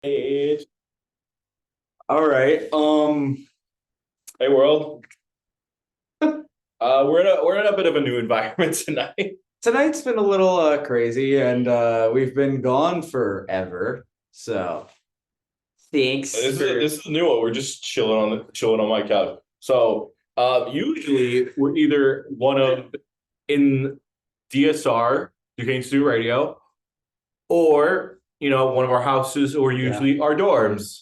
Hey, all right. Hey world. We're in a bit of a new environment tonight. Tonight's been a little crazy, and we've been gone forever. So thanks This is for this is a new one. We're just chilling on my couch. So usually we're either one of in DSR, Duquesne Student Radio, or one of our houses, or yeah. usually our dorms.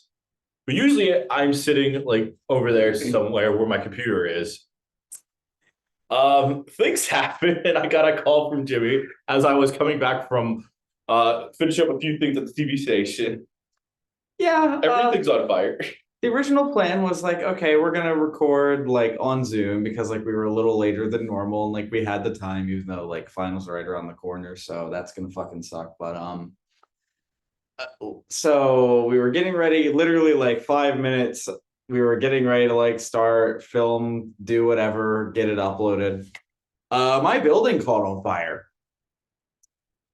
But usually I'm sitting like over there somewhere where my computer is. Things happened, and I got a call from Jimmy as I was coming back from finishing up a few things at the TV station. Yeah. Everything's on fire. The original plan was like, okay, we're gonna record like on Zoom because like we were a little later than normal and like we had the time, even though like finals are right around the corner, so that's gonna fucking suck. But so we were getting ready, literally like 5 minutes. We were getting ready to like start film, do whatever, get it uploaded. My building caught on fire.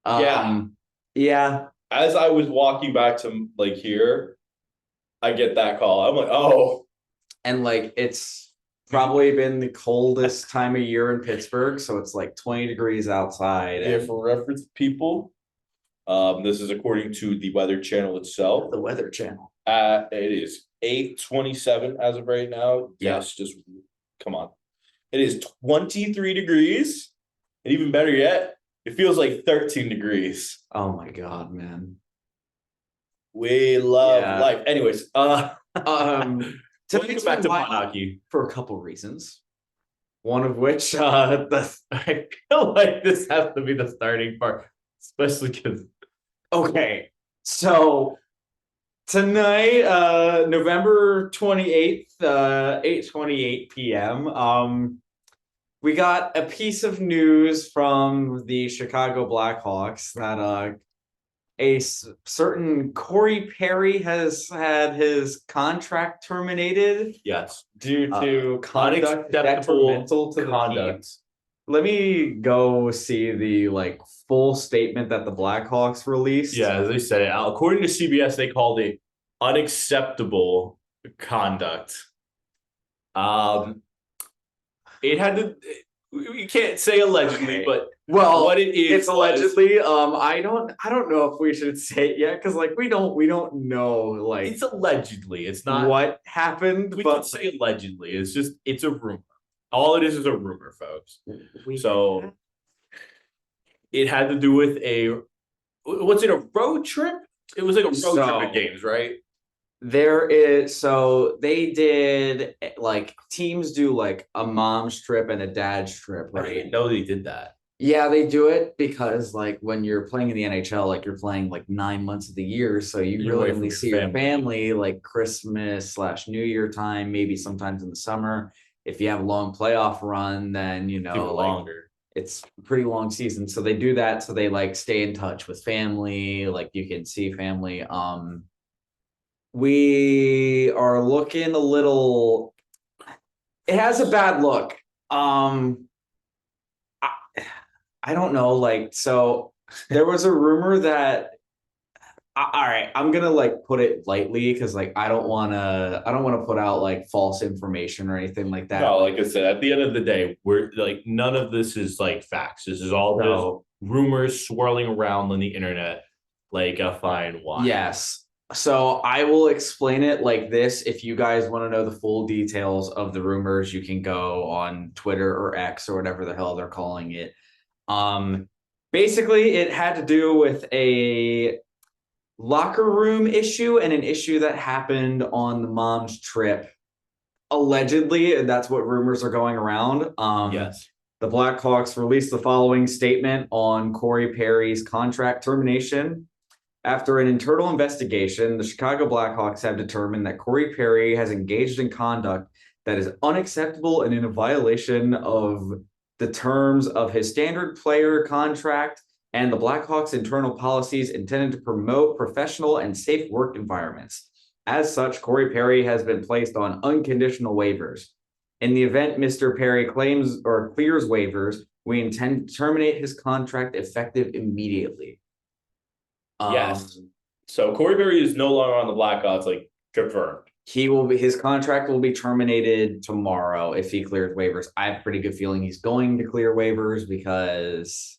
Yeah. Um, yeah, As I was walking back to like here, I get that call. I'm like, oh, and like it's probably been the coldest time of year in Pittsburgh, so it's like 20 degrees outside. yeah. And For reference, people, this is according to the Weather Channel itself. the Weather Channel. It is 8:27 as of right now. Yeah. Yes, just come on. It is 23 degrees, and even better yet, it feels like 13 degrees. Oh my God, man. We love Yeah. life. Anyways, Um, Welcome back to Pod Hockey. for a couple reasons. One of which, I feel like this has to be the starting part, especially because. Okay, so tonight, November 28th, 8:28 p.m. We got a piece of news from the Chicago Blackhawks that certain Corey Perry has had his contract terminated Yes, due to conduct unacceptable detrimental to the conduct. team. Let me go see the like full statement that the Blackhawks released. Yeah, as they said it. According to CBS, they called it unacceptable conduct. Um, it had to. We can't say allegedly, Okay. but Well, what it is it's allegedly. I don't know if we should say it yet because like we don't know like it's allegedly. It's not what happened, we can but say allegedly. It's a rumor. All it is a rumor, folks. So it had to do with was it a road trip? It was like a road trip at games, right? there is, so they did like teams do like a mom's trip and a dad's trip, I right? didn't know they did that. Yeah, they do it because like when you're playing in the NHL, like you're playing like 9 months of the year, so you You're really away from only your see your family. family like Christmas/New Year time, maybe sometimes in the summer. If you have a long playoff run, then It's even like longer. it's a pretty long season. So they do that so they like stay in touch with family, like you can see family. We are looking a little, it has a bad look. I, I don't know, like, so there was a rumor that all right, I'm gonna like put it lightly because like I don't want to put out like false information or anything like that. No, like I said, at the end of the day, we're like none of this is like facts. This is all just rumors swirling around on the internet like a fine wine. Yes. So I will explain it like this. If you guys want to know the full details of the rumors, you can go on Twitter or X or whatever the hell they're calling it. Um, Basically, it had to do with a locker room issue and an issue that happened on the mom's trip. Allegedly, and that's what rumors are going around. Yes. The Blackhawks released the following statement on Corey Perry's contract termination. After an internal investigation, the Chicago Blackhawks have determined that Corey Perry has engaged in conduct that is unacceptable and in a violation of the terms of his standard player contract and the Blackhawks' internal policies intended to promote professional and safe work environments. As such, Corey Perry has been placed on unconditional waivers. In the event Mr. Perry claims or clears waivers, we intend to terminate his contract effective immediately. Yes. So Corey Perry is no longer on the Blackhawks, like confirmed. His contract will be terminated tomorrow if he clears waivers. I have a pretty good feeling he's going to clear waivers because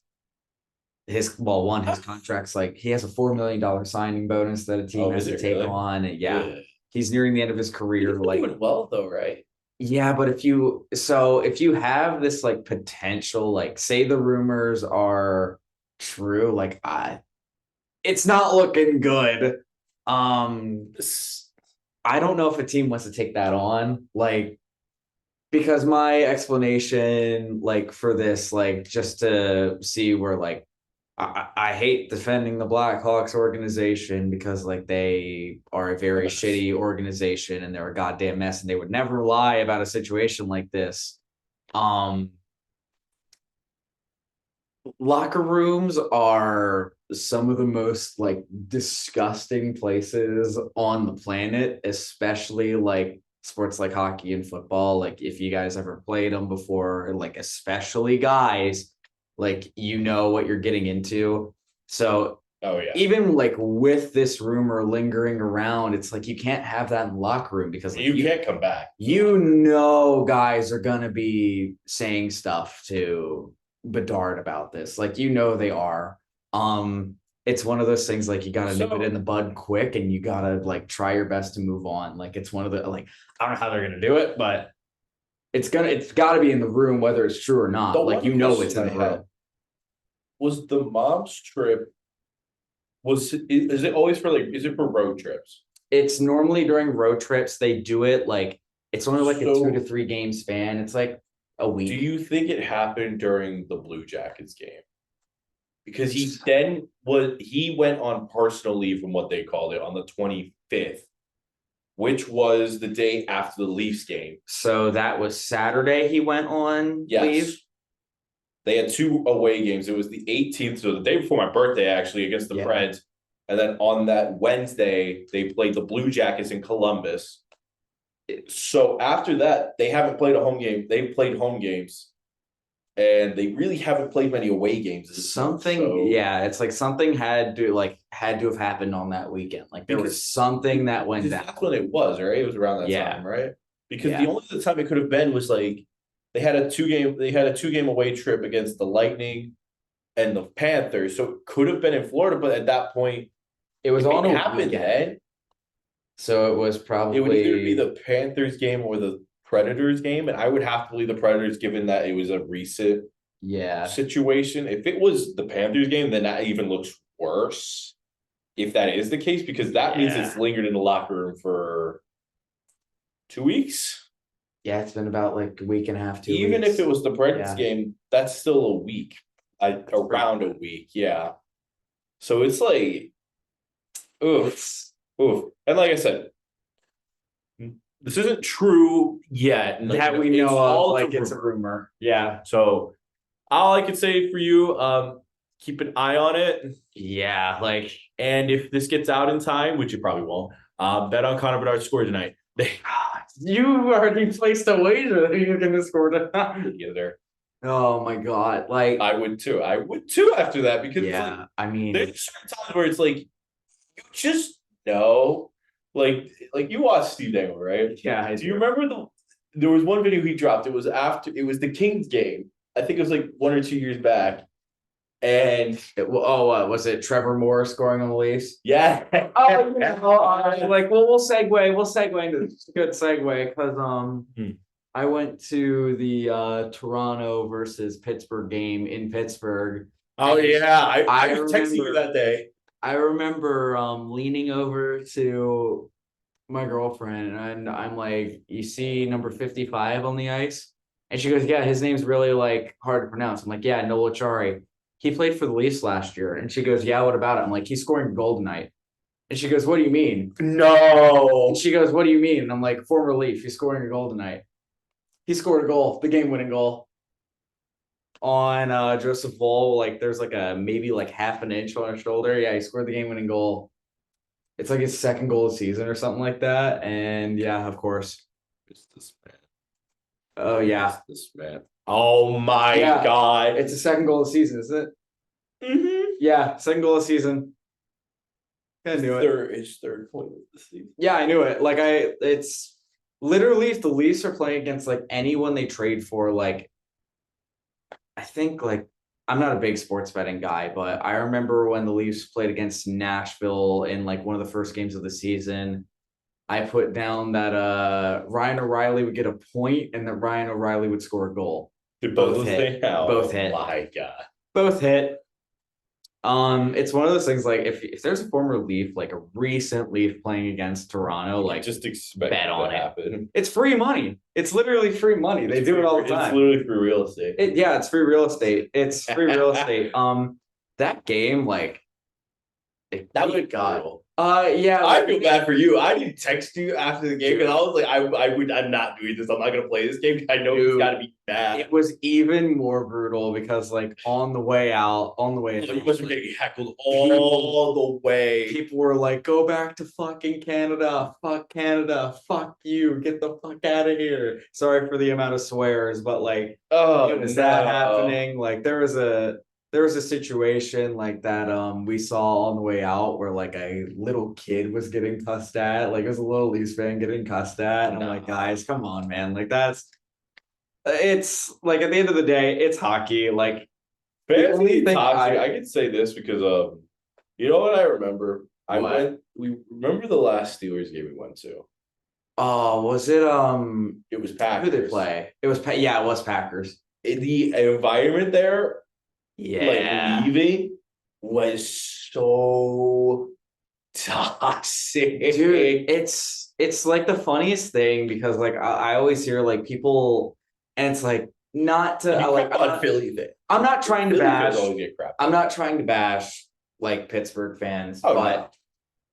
his contract's like he has a $4 million signing bonus that a team has to take on. And yeah, he's nearing the end of his career. He's doing well though, right? Yeah, but if you have this like potential, like say the rumors are true, like it's not looking good. I don't know if a team wants to take that on, like, because my explanation, like, for this, like, just to see where, like, I hate defending the Blackhawks organization because, like, they are a very shitty organization and they're a goddamn mess and they would never lie about a situation like this. Locker rooms are some of the most like disgusting places on the planet, especially like sports like hockey and football. Like if you guys ever played them before, like especially guys, like you know what you're getting into. So even like with this rumor lingering around, it's like you can't have that in the locker room because like, you can't come back. You know, guys are gonna be saying stuff to Bedard about this. Like you know they are. It's one of those things like you gotta nip it in the bud quick and you gotta like try your best to move on. Like it's one of the like I don't know how they're gonna do it, but it's gotta be in the room whether it's true or not. Like you know it's in the room. Was the mom's trip is it always for like is it for road trips? It's normally during road trips. They do it like it's only like a 2 to 3 game span. It's like a week. Do you think it happened during the Blue Jackets game? Because he went on personal leave from what they called it on the 25th, which was the day after the Leafs game. So that was Saturday he went on leave? They had 2 away games. It was the 18th, so the day before my birthday, actually, against the Preds. And then on that Wednesday, they played the Blue Jackets in Columbus. So after that, they haven't played a home game. They've played home games. And they really haven't played many away games. It's like something had to have happened on that weekend. Like there was something that went down. That's when it was, right? It was around that time, right? Because the only time it could have been was like they had a 2-game away trip against the Lightning and the Panthers. So it could have been in Florida, but at that point, it was on a happened then. So it was probably it would either be the Panthers game or the Predators game, and I would have to believe the Predators given that it was a recent situation. If it was the Panthers game, then that even looks worse. If that is the case, because that means it's lingered in the locker room for 2 weeks. Yeah, it's been about like a week and a half, 2 weeks. Even if it was the Predators game, that's still a week. Around a week, yeah. So it's like, oof. And like I said, this isn't true yet. That we know of, like it's a rumor. Yeah. So all I can say for you, keep an eye on it. Yeah, like, and if this gets out in time, which it probably won't, bet on Connor Bedard's score tonight. You already placed a wager that you're gonna score tonight. Get there. Oh my god! Like I would too. After that because I mean, there's certain times where it's like you just know. Like you watched Steve Dangle, right? Yeah. Do you remember there was one video he dropped? It was the Kings game. I think it was like 1 or 2 years back. And was it Trevor Moore scoring on the Leafs? Yeah. Like we'll segue into this. Good segue because I went to the Toronto versus Pittsburgh game in Pittsburgh. Oh yeah, I was texting you that day. I remember leaning over to my girlfriend and I'm like, you see number 55 on the ice? And she goes, yeah, his name's really like hard to pronounce. I'm like, yeah, Noel Achari. He played for the Leafs last year. And she goes, yeah, what about it? I'm like, he's scoring a goal tonight. And she goes, what do you mean? No. And she goes, what do you mean? And I'm like, former Leaf, he's scoring a goal tonight. He scored a goal, the game-winning goal. On Joseph Woll, like there's like a maybe like half an inch on his shoulder. Yeah, he scored the game-winning goal. It's like his second goal of the season or something like that. And yeah, of course. It's this man. Oh yeah. It's this man. Oh my god. It's the second goal of the season, isn't it? Mm-hmm. Yeah, second goal of the season. I knew it. His third point of the season. Yeah, I knew it. Like it's literally if the Leafs are playing against like anyone they trade for, like I think like I'm not a big sports betting guy, but I remember when the Leafs played against Nashville in like one of the first games of the season. I put down that Ryan O'Reilly would get a point and that Ryan O'Reilly would score a goal. Did both hit. things out? Both hit. My God. Both hit. It's one of those things like if there's a former Leaf, like a recent Leaf playing against Toronto, like just expect bet it on to it. happen. It's free money. It's literally free money. They do it all the time. It's literally free real estate. It's free real estate. It's free real estate. That game, like that was brutal. Yeah. I feel bad for you. I didn't text you after the game because I was like, I'm not doing this. I'm not gonna play this game. I know it's gotta be bad. It was even more brutal because like on the way out, you must be getting heckled all the way. People were like, go back to fucking Canada. Fuck Canada. Fuck you. Get the fuck out of here. Sorry for the amount of swears, but like that happening? Like there was a situation like that we saw on the way out where like a little kid was getting cussed at. Like it was a little Leafs fan getting cussed at. And I'm like, guys, come on, man. Like it's like at the end of the day, it's hockey. Like fantasy toxic. I can say this because you know what I remember? We remember the last Steelers game we went to. Oh, was it it was Packers. Who did they play? It was it was Packers. The environment there, like leaving, was so toxic. Dude, it's like the funniest thing because like I always hear like people and it's like not to Philly thing. I'm not trying to bash. Crap. I'm not trying to bash like Pittsburgh fans, but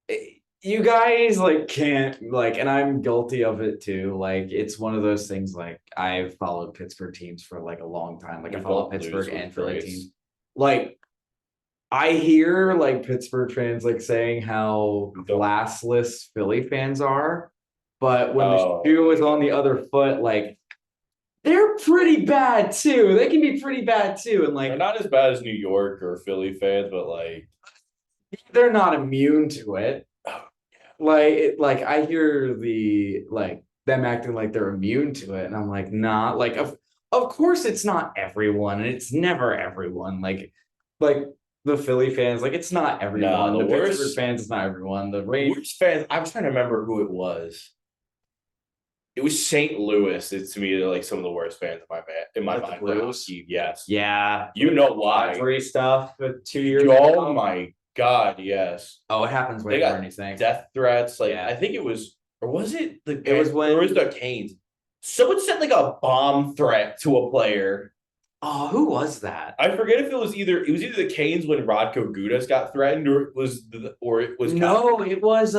no. You guys like can't like, and I'm guilty of it too. Like it's one of those things. Like I've followed Pittsburgh teams for like a long time. Like I follow Pittsburgh and Philly teams. Like I hear like Pittsburgh fans like saying how classless Philly fans are, but when the shoe is on the other foot, like they're pretty bad too. They can be pretty bad too, and like they're not as bad as New York or Philly fans, but like they're not immune to it. Like I hear the like them acting like they're immune to it, and I'm like, nah. Like of course it's not everyone, and it's never everyone. Like the Philly fans, like it's not everyone. No, the Pittsburgh fans, it's not everyone. The Rangers fans, I was trying to remember who it was. It was St. Louis. It's to me like some of the worst fans in my mind. Blues? Yes. Yeah. You know why? Free stuff for 2 years. Oh my God, yes. Oh, it happens way more than you think. Death threats. Like I think it was, or was it the? It was when it was the Canes. Someone sent like a bomb threat to a player. Oh, who was that? I forget if it was either the Canes when Radko Gudas got threatened, or it was no, it was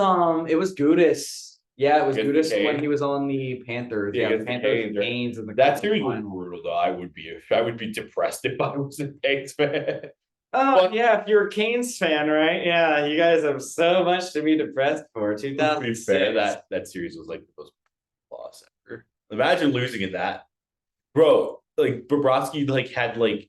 Gudas. Yeah, it was Gudas when he was on the Panthers. Yeah, the Panthers, Canes, and that series was brutal though. I would be depressed if I was a Canes fan. Oh, yeah, if you're a Canes fan, right? Yeah, you guys have so much to be depressed for. 2006. That series was like the most loss ever. Imagine losing in that. Bro, like Bobrovsky like had like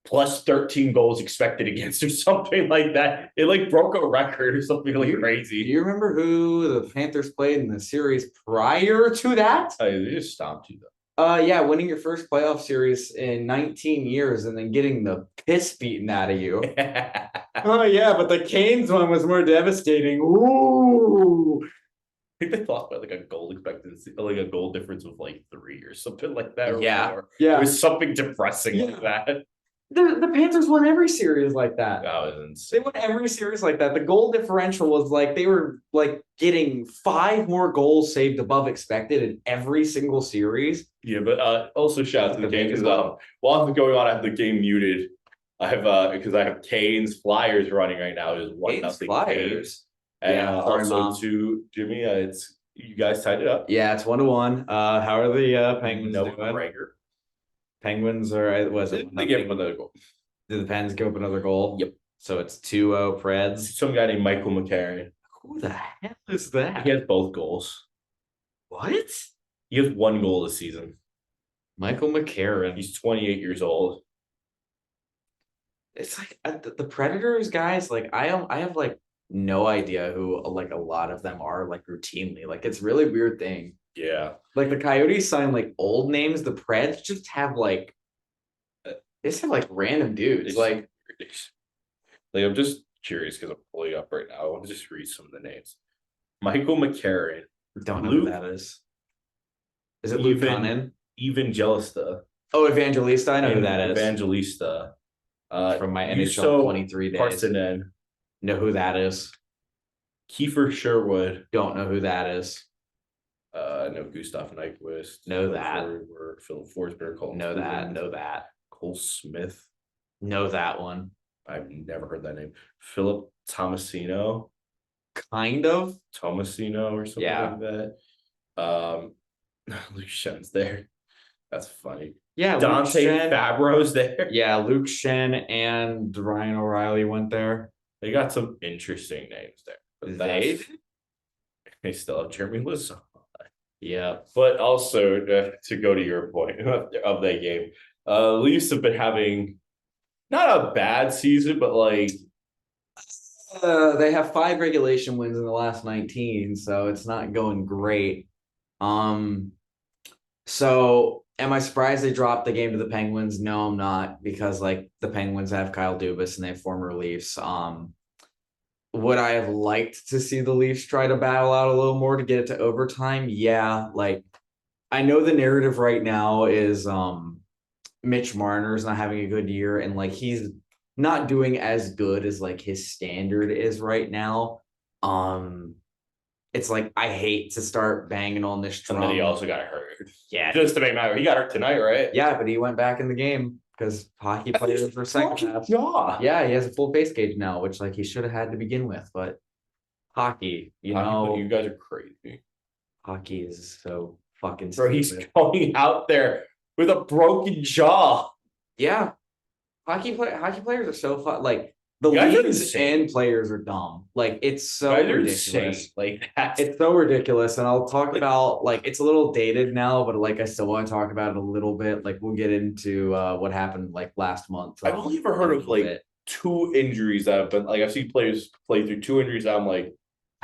plus 13 goals expected against or something like that. It like broke a record or something like crazy. Do you remember who the Panthers played in the series prior to that? Oh, they just stomped you though. Yeah, winning your first playoff series in 19 years and then getting the piss beaten out of you. Oh yeah, but the Canes one was more devastating. Ooh. I think they lost by like a goal expectancy, like a goal difference of like 3 or something like that. Yeah. More. Yeah. It was something depressing like that. The Panthers won every series like that. That was insane. They won every series like that. The goal differential was like they were like getting 5 more goals saved above expected in every single series. Yeah, but also shout out to the game because while I'm going on, I have the game muted. I have because I have Kane's Flyers running right now. It's 1-0 Flyers. And also to Jimmy, it's you guys tied it up. Yeah, it's 1-1. How are the Penguins doing? Rager. Penguins are they give him another goal. Did the Pens give up another goal? Yep. So it's 2-0 Preds. Some guy named Michael McCarron. Who the hell is that? He has both goals. What? He has 1 goal this season. Michael McCarron. He's 28 years old. It's like the Predators guys. Like I have like no idea who like a lot of them are like routinely. Like it's really weird thing. Yeah. Like the Coyotes sign like old names. The Preds just have like they just have like random dudes. Like I'm just curious because I'm pulling up right now. I want to just read some of the names. Michael McCarron. don't know Luke, who that is. Is it Luke Cunnin? Evangelista. Oh, Evangelista. I know who that is. Evangelista. From my NHL 23 days. Parsonen. Know who that is. Kiefer Sherwood. Don't know who that is. No, Gustav Nyquist. Know that. Philip Forsberg. Know that. Cole Smith. Know that one. I've never heard that name. Philip Tomasino. Kind of. Tomasino or something like that. Luke Schen's there. That's funny. Yeah, Dante Fabro's there. Yeah, Luke Shen and Ryan O'Reilly went there. They got some interesting names there. But they still have Jeremy Lauzon. Yeah. But also, to go to your point of that game, Leafs have been having not a bad season, but like they have 5 regulation wins in the last 19, so it's not going great. So am I surprised they dropped the game to the Penguins? No, I'm not, because like the Penguins have Kyle Dubas and they have former Leafs. Would I have liked to see the Leafs try to battle out a little more to get it to overtime? Yeah, like I know the narrative right now is Mitch Marner's not having a good year, and like he's not doing as good as like his standard is right now. It's like I hate to start banging on this drum. And then he also got hurt. Yeah, just to make matter, he got hurt tonight, right? Yeah, but he went back in the game because hockey players were second half. Yeah, yeah, he has a full face gauge now, which like he should have had to begin with. But hockey, you know, you guys are crazy. Hockey is so fucking stupid. Bro, he's going out there with a broken jaw. Yeah, hockey players are so fun. Like the leagues and players are dumb. Like it's so ridiculous. Like that. It's so ridiculous. And I'll talk about like it's a little dated now, but like I still want to talk about it a little bit. Like we'll get into what happened like last month. I've only ever heard of like 2 injuries that have been like I've seen players play through 2 injuries. I'm like,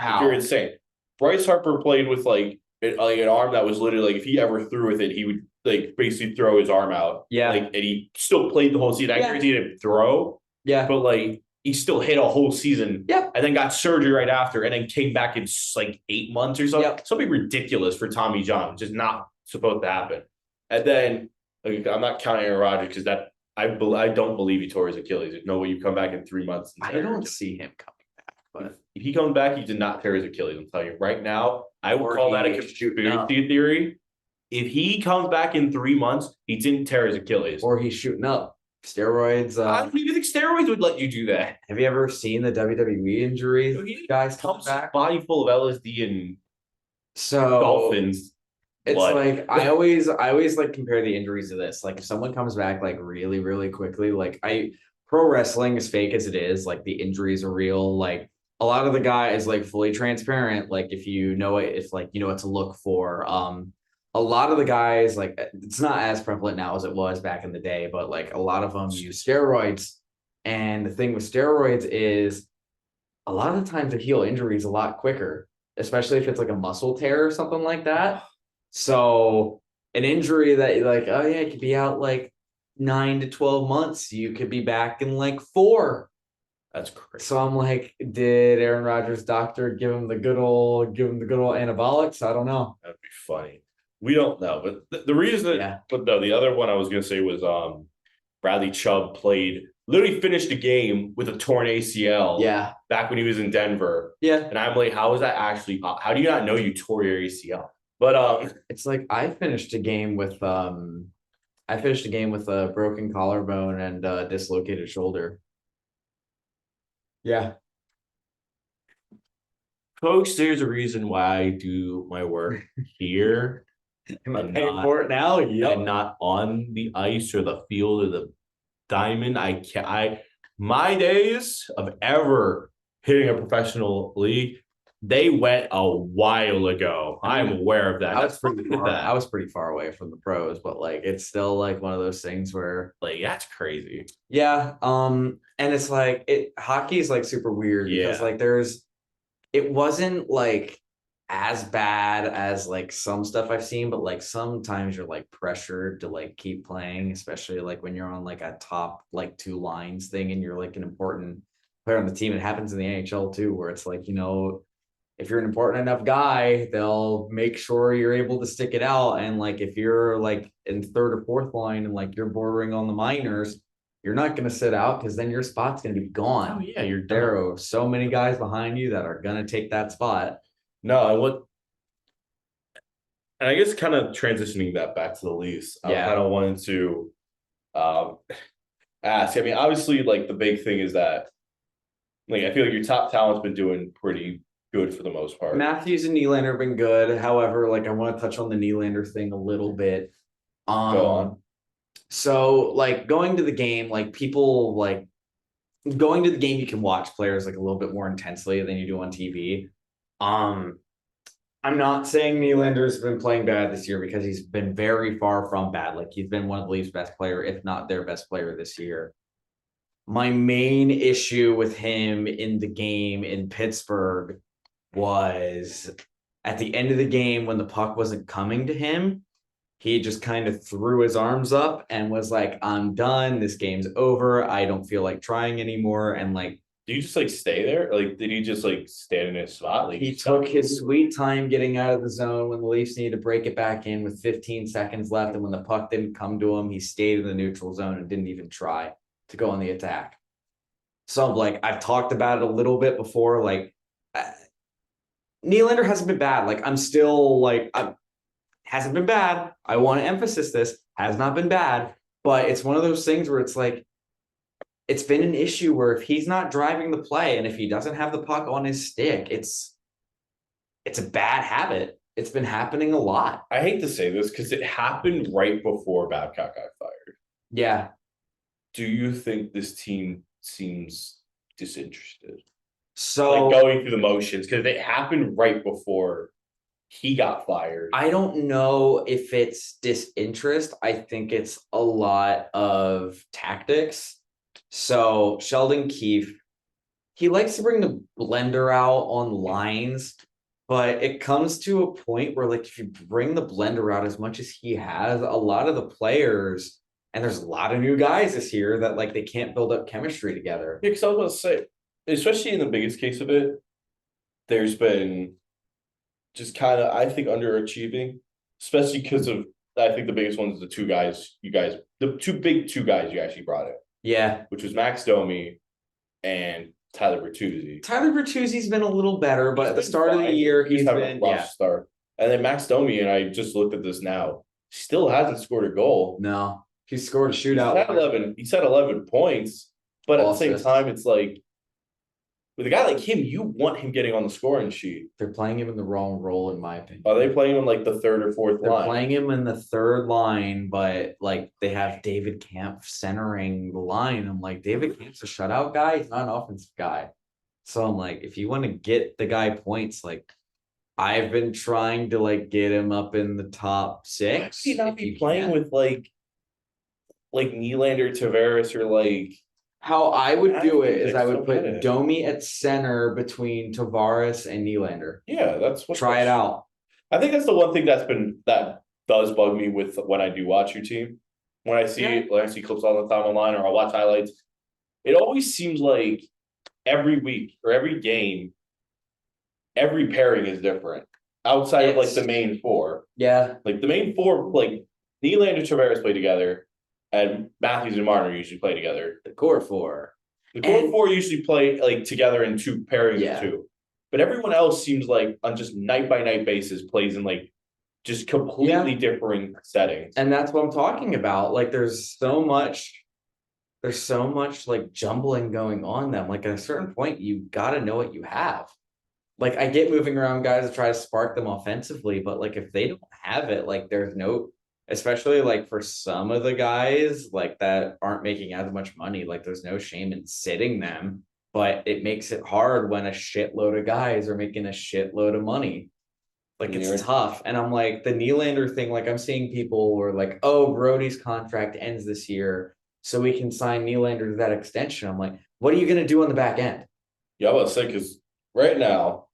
you're insane. Bryce Harper played with like an arm that was literally like if he ever threw with it, he would like basically throw his arm out. Yeah. Like and he still played the whole season. I guarantee he didn't throw. Yeah. But like he still hit a whole season. Yeah. And then got surgery right after and then came back in like 8 months or something. Yep. Something ridiculous for Tommy John, which is not supposed to happen. And then like, I'm not counting Aaron Rodgers because that I don't believe he tore his Achilles. There's no way you come back in 3 months. I don't see him coming back. But if he comes back, he did not tear his Achilles. I'm telling you right now. I will call that a conspiracy theory. If he comes back in 3 months, he didn't tear his Achilles. Or he's shooting up. Steroids. I don't even think steroids would let you do that. Have you ever seen the WWE injuries? Guys come back. Body full of LSD and dolphins. It's like I always like compare the injuries to this. Like if someone comes back like really, really quickly, like pro wrestling, as fake as it is, like the injuries are real. Like a lot of the guys like fully transparent. Like if you know it, if like you know what to look for. A lot of the guys, like it's not as prevalent now as it was back in the day, but like a lot of them use steroids. And the thing with steroids is a lot of the times they heal injuries a lot quicker, especially if it's like a muscle tear or something like that. So an injury that you're like, oh yeah, it could be out like 9 to 12 months. You could be back in like 4. That's crazy. So I'm like, did Aaron Rodgers' doctor give him the good old anabolics? I don't know. That'd be funny. We don't know, but the reason but no, the other one I was gonna say was Bradley Chubb literally finished the game with a torn ACL. Yeah. Back when he was in Denver. Yeah. And I'm like, how is that actually? How do you not know you tore your ACL? But it's like I finished a game with a broken collarbone and dislocated shoulder. Yeah. Folks, there's a reason why I do my work here. Am I paying for it now? Yep. And not on the ice or the field or the diamond. My days of ever hitting a professional league, they went a while ago. I'm aware of that. I was pretty far away from the pros, but like it's still like one of those things where like that's crazy. Yeah. And it's like hockey is like super weird because Yeah. like it wasn't like as bad as like some stuff I've seen, but like sometimes you're like pressured to like keep playing, especially like when you're on like a top like two lines thing and you're like an important player on the team. It happens in the NHL too, where it's like, if you're an important enough guy, they'll make sure you're able to stick it out. And like if you're like in third or fourth line and like you're bordering on the minors, you're not going to sit out because then your spot's going to be gone. Oh yeah, you're There done. are so many guys behind you that are going to take that spot. No, and I guess kind of transitioning that back to the Leafs, I Yeah. kind of wanted to um ask. I mean, obviously, like the big thing is that like I feel like your top talent's been doing pretty good for the most part. Matthews and Nylander have been good. However, like I want to touch on the Nylander thing a little bit. Go on. So like going to the game, like people like going to the game, you can watch players like a little bit more intensely than you do on TV. Um, I'm not saying Nylander's been playing bad this year because he's been very far from bad. Like he's been one of the Leafs' best player, if not their best player this year. My main issue with him in the game in Pittsburgh was at the end of the game when the puck wasn't coming to him, he just kind of threw his arms up and was like, I'm done. This game's over. I don't feel like trying anymore. And like, Do you just like stay there? Like, did he just like stand in his spot? Like, he took his sweet time getting out of the zone when the Leafs needed to break it back in with 15 seconds left. And when the puck didn't come to him, he stayed in the neutral zone and didn't even try to go on the attack. So, like, I've talked about it a little bit before. Like, Nylander hasn't been bad. Like, I'm still like, hasn't been bad. I want to emphasize this, has not been bad. But it's one of those things where it's like, it's been an issue where if he's not driving the play and if he doesn't have the puck on his stick, it's a bad habit. It's been happening a lot. I hate to say this because it happened right before Babcock got fired. Yeah. Do you think this team seems disinterested? So like going through the motions because it happened right before he got fired. I don't know if it's disinterest. I think it's a lot of tactics. So Sheldon Keefe, he likes to bring the blender out on lines, but it comes to a point where, like, if you bring the blender out as much as he has, a lot of the players, and there's a lot of new guys this year that like they can't build up chemistry together. Yeah, because I was about to say, especially in the biggest case of it, there's been just kind of, I think, underachieving, especially because of, I think the biggest one is the two guys, the two guys you actually brought in, Yeah. which was Max Domi and Tyler Bertuzzi. Tyler Bertuzzi's been a little better, but at the start of the year, he's been, a rough start. And then Max Domi, and I just looked at this now, still hasn't scored a goal. No, he scored a shootout. He's had 11 points, but at the same Assists. time, it's like, with a guy like him, you want him getting on the scoring sheet. They're playing him in the wrong role, in my opinion. Are they playing him like the third or fourth They're line? playing him in the third line, but like they have David Camp centering the line. I'm like, David Camp's a shutout guy. He's not an offensive guy. So I'm like, if you want to get the guy points, like I've been trying to like get him up in the top six. He not be playing with like Nylander, Tavares, or like. How I would do it is I would so put good. Domi at center between Tavares and Nylander. Yeah, that's what. Try it out. I think that's the one thing that does bug me with when I do watch your team. When I see clips on the timeline or I watch highlights, it always seems like every week or every game, every pairing is different outside of like the main four. Yeah, like the main four, like Nylander and Tavares play together, and Matthews and Marner usually play together. the core four. The core four usually play like together in two pairings of two. But everyone else seems like on just night by night basis plays in like just completely differing settings. And that's what I'm talking about. Like there's so much like jumbling going on them. Like at a certain point, you gotta know what you have. Like I get moving around guys to try to spark them offensively, but like if they don't have it, like there's no, especially like for some of the guys like that aren't making as much money, like there's no shame in sitting them, but it makes it hard when a shitload of guys are making a shitload of money. Like it's tough. And I'm like the Nylander thing, like I'm seeing people were like, oh, Brody's contract ends this year. so we can sign Nylander to that extension. I'm like, what are you going to do on the back end? Yeah, I was saying because right now,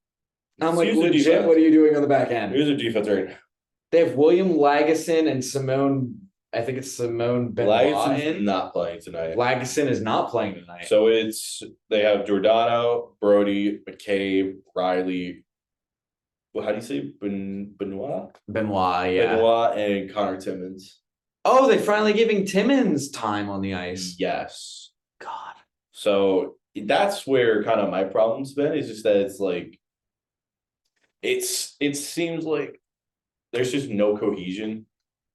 I'm like, here's the legit, defense. what are you doing on the back end? Here's the defense right now. They have William Lagesson and Simone. I think it's Simone Benoit. Lageson's not playing tonight. Lagesson is not playing tonight. So they have Giordano, Brody, McCabe, Riley. Well, how do you say Benoit? Benoit, yeah. Benoit and Connor Timmins. Oh, they finally giving Timmins time on the ice. Yes. God. So that's where kind of my problem's been. Is just that it's like it seems like there's just no cohesion.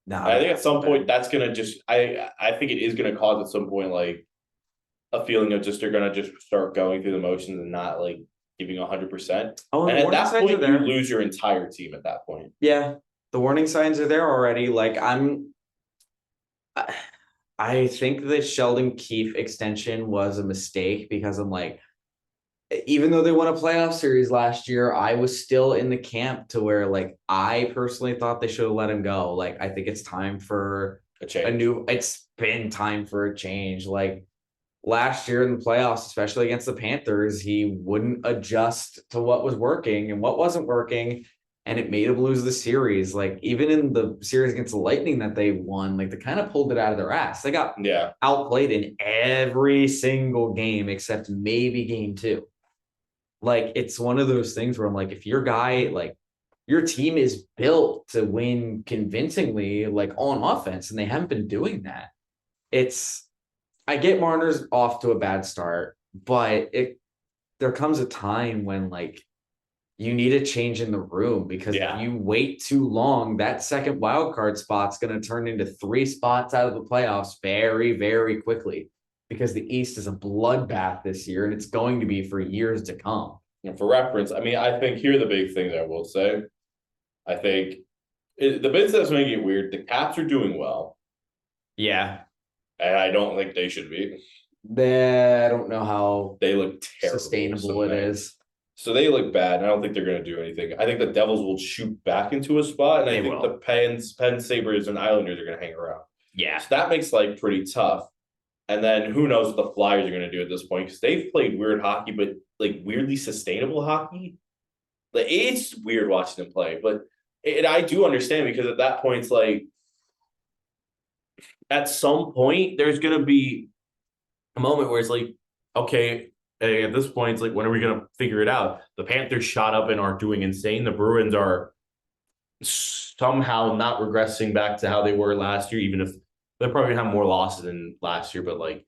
No, I think at some point that's gonna just I think it is gonna cause at some point like a feeling of just they're gonna just start going through the motions and not like giving 100%. Oh, And the at warning that signs are point, you there. lose your entire team at that point. Yeah, the warning signs are there already. Like I think the Sheldon Keefe extension was a mistake because I'm like, even though they won a playoff series last year, I was still in the camp to where like I personally thought they should have let him go. Like I think it's time for A change. it's been time for a change. Like last year in the playoffs, especially against the Panthers, he wouldn't adjust to what was working and what wasn't working. And it made him lose the series. Like even in the series against the Lightning that they won, like they kind of pulled it out of their ass. They got outplayed in every single game except maybe game 2. Like it's one of those things where I'm like, if your guy, like your team is built to win convincingly, like on offense, and they haven't been doing that. I get Marner's off to a bad start, but there comes a time when like you need a change in the room because if you wait too long, that second wild card spot's going to turn into 3 spots out of the playoffs very, very quickly because the East is a bloodbath this year and it's going to be for years to come. And for reference, I mean, I think here are the big things I will say. I think the bits that's making it weird, the Caps are doing well. Yeah. And I don't think they should be. I don't know how they look terrible sustainable it is. So they look bad, and I don't think they're going to do anything. I think the Devils will shoot back into a spot, and I think the Penn Sabres and Islanders are going to hang around. Yeah. So that makes life pretty tough. And then who knows what the Flyers are going to do at this point, because they've played weird hockey, but like weirdly sustainable hockey. Like it's weird watching them play, but I do understand because at that point, it's like at some point there's going to be a moment where it's like, okay, at this point, it's like, when are we going to figure it out? The Panthers shot up and are doing insane. The Bruins are somehow not regressing back to how they were last year, even if they're probably going to have more losses than last year. But like,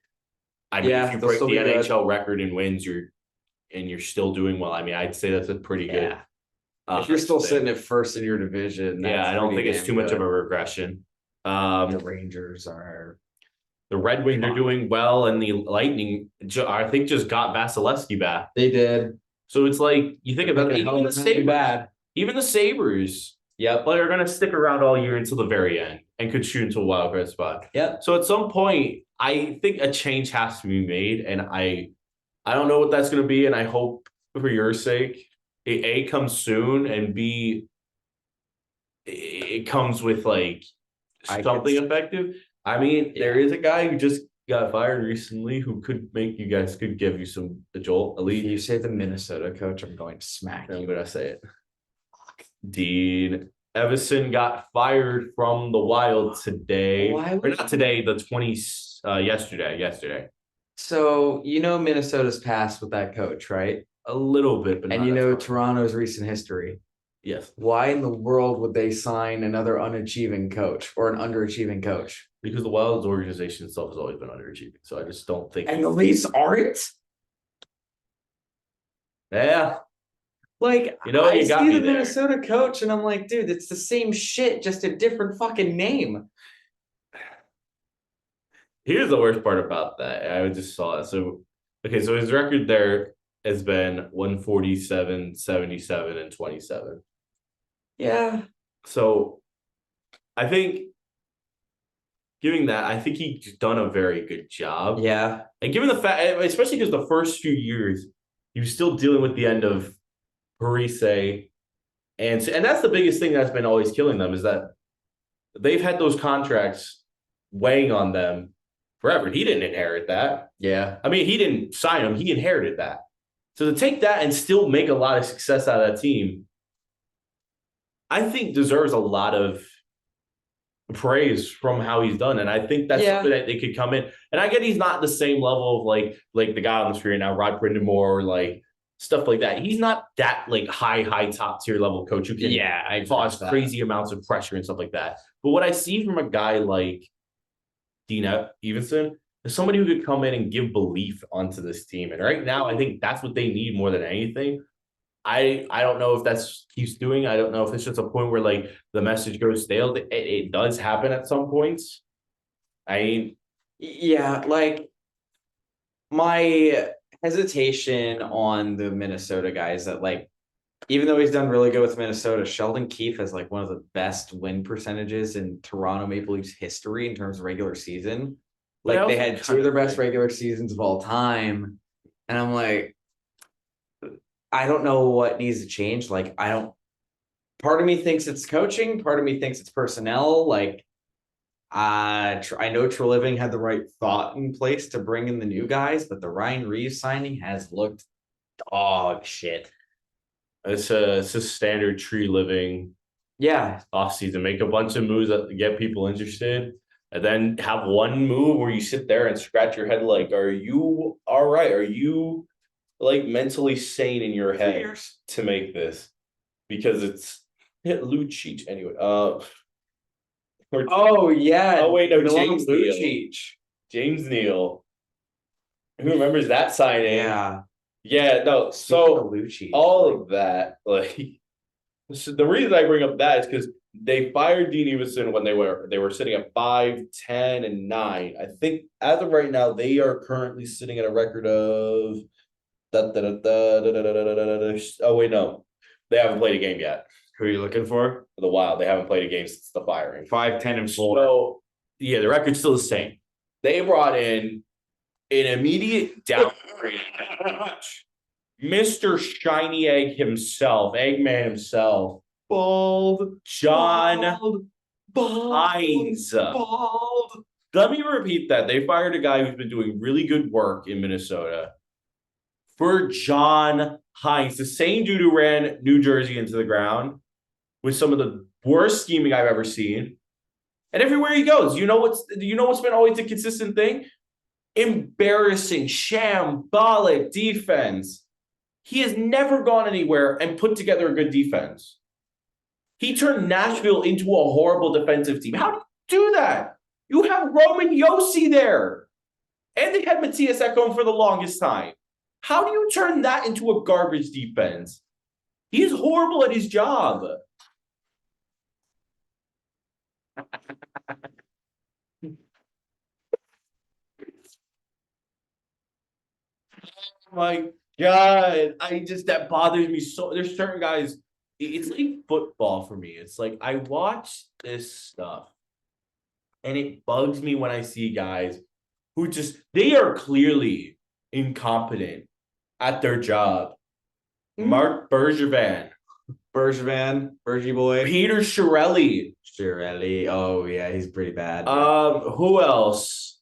I mean, if you break the NHL record in wins, you're still doing well. I mean, I'd say that's a pretty good. If you're still sitting at first in your division, I don't think it's too much of a regression. The Rangers are. The Red Wings are doing well, and the Lightning, I think, just got Vasilevsky back. They did. So it's like, you think about it, even the Sabres, but are going to stick around all year until the very end and could shoot into a wild card spot. Yep. So at some point, I think a change has to be made, and I don't know what that's going to be, and I hope for your sake, it comes soon, and B, it comes with like something effective. I mean, there is a guy who just got fired recently who could give you some a jolt. At least if you say the Minnesota coach, I'm going to smack you. I'm going to say it. Dean Evison got fired from the Wild today. Or not today, the 20th, yesterday. So, Minnesota's past with that coach, right? A little bit, but and Toronto's recent history. Yes. Why in the world would they sign another unachieving coach or an underachieving coach? Because the Wild's organization itself has always been underachieving. So I just don't think. And the Leafs aren't? Yeah. Like, I see the Minnesota coach and I'm like, dude, it's the same shit, just a different fucking name. Here's the worst part about that. I just saw it. So his record there has been 147, 77, and 27. Yeah. So I think I think he's done a very good job. Yeah. And given the fact, especially because the first few years, he was still dealing with the end of Parise. And that's the biggest thing that's been always killing them is that they've had those contracts weighing on them forever. He didn't inherit that. Yeah. I mean, he didn't sign him. He inherited that. So to take that and still make a lot of success out of that team, I think deserves a lot of praise from how he's done. And I think that's something that they could come in. And I get he's not the same level of like the guy on the screen now, Rod Brindamore, like stuff like that. He's not that like high top tier level coach who can cause crazy amounts of pressure and stuff like that. But what I see from a guy like Dean Evenson is somebody who could come in and give belief onto this team. And right now, I think that's what they need more than anything. I don't know if that's keeps doing. I don't know if it's just a point where like the message goes stale. It does happen at some points. I mean, yeah, like my hesitation on the Minnesota guys that like, even though he's done really good with Minnesota, Sheldon Keefe has like one of the best win percentages in Toronto Maple Leafs history in terms of regular season. Like they had two of their best regular seasons of all time. And I'm like, I don't know what needs to change. Like, part of me thinks it's coaching, part of me thinks it's personnel. Like, I know Treliving had the right thought in place to bring in the new guys, but the Ryan Reeves signing has looked dog shit. It's a standard Treliving offseason. Make a bunch of moves that get people interested, and then have one move where you sit there and scratch your head like, are you all right? Are you like mentally sane in your head to make this? Because it's Lucic anyway. Oh yeah. Oh wait, no, James Neal. James Neal. Who remembers that signing? Yeah, no. So all of that, like, so the reason I bring up that is because they fired Dean Evenson when they were sitting at 5-10-9. I think as of right now, they are currently sitting at a record of oh wait, no. They haven't played a game yet. Who are you looking for? The Wild. They haven't played a game since the firing. 5-10-4. So yeah, the record's still the same. They brought in an immediate downgrade. Mr. Shiny Egg himself, Eggman himself, John Hines. Let me repeat that. They fired a guy who's been doing really good work in Minnesota for John Hines, the same dude who ran New Jersey into the ground with some of the worst scheming I've ever seen. And everywhere he goes, you know what's been always a consistent thing? Embarrassing, shambolic defense. He has never gone anywhere and put together a good defense. He turned Nashville into a horrible defensive team. How do you do that? You have Roman Yossi there. And they had Matthias Ekholm for the longest time. How do you turn that into a garbage defense? He's horrible at his job. My God, that bothers me so. There's certain guys, it's like football for me. It's like I watch this stuff and it bugs me when I see guys who they are clearly incompetent at their job. Mark Bergevin, Bergie boy. Peter Chiarelli. Oh yeah, he's pretty bad. Who else?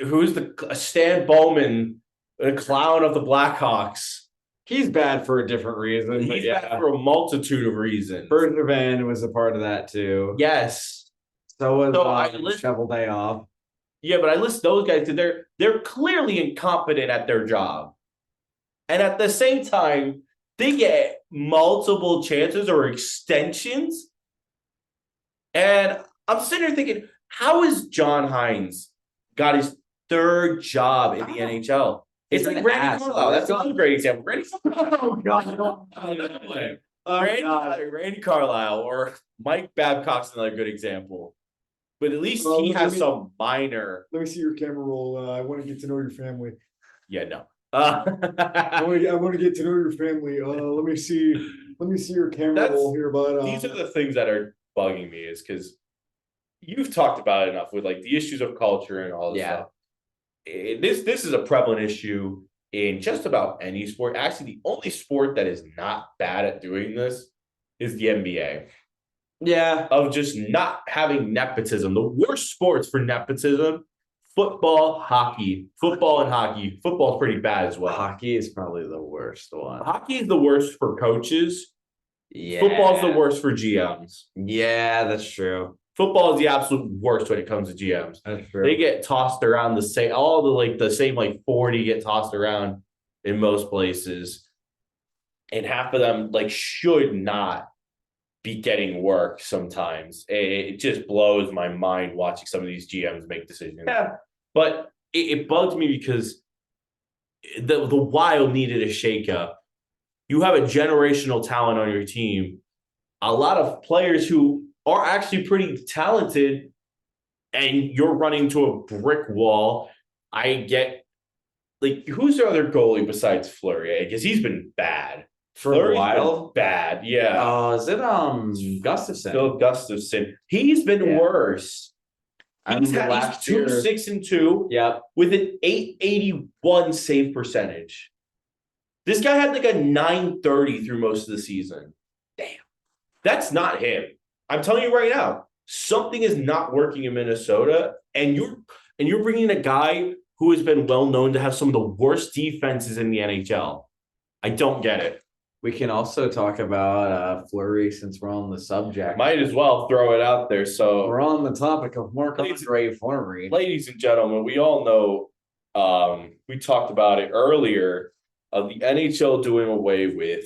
Who's Stan Bowman, the clown of the Blackhawks? He's bad for a different reason. He's bad for a multitude of reasons. Bergevin was a part of that too. Yes. So was Shovel Day Off. Yeah, but I list those guys because they're clearly incompetent at their job. And at the same time, they get multiple chances or extensions. And I'm sitting here thinking, how is John Hines got his third job in the NHL? It's like Randy Carlisle. That's another great example. Randy Carlisle or Mike Babcock's another good example. But at least he has some minor. Let me see your camera roll. I want to get to know your family. Yeah, no. I want to get to know your family. Let me see your camera roll here. But these are the things that are bugging me, is because you've talked about it enough with like the issues of culture and all this stuff. This is a prevalent issue in just about any sport. Actually, the only sport that is not bad at doing this is the NBA. Yeah. of just not having nepotism. The worst sports for nepotism: football, hockey. Football and hockey. Football's pretty bad as well. Hockey is probably the worst one. Hockey is the worst for coaches. Yeah. Football's the worst for GMs. Yeah, that's true. Football is the absolute worst when it comes to GMs. That's true. They get tossed around the same, the same 40 get tossed around in most places. And half of them should not be getting work sometimes. It just blows my mind watching some of these GMs make decisions. Yeah. But it bugs me because the Wild needed a shakeup. You have a generational talent on your team, a lot of players who are actually pretty talented, and you're running to a brick wall. I get who's the other goalie besides Fleury? Because he's been bad. For a while. Bad, yeah. Oh, is it Gustafson? Phil Gustafson. He's been worse. He's 2-6-2. Yep. With an 881 save percentage. This guy had a 930 through most of the season. Damn. That's not him. I'm telling you right now, something is not working in Minnesota, and you're bringing a guy who has been well known to have some of the worst defenses in the NHL. I don't get it. We can also talk about Fleury since we're on the subject. Might as well throw it out there. So we're on the topic of Marc-Andre Fleury. Ladies and gentlemen, we all know, we talked about it earlier, of the NHL doing away with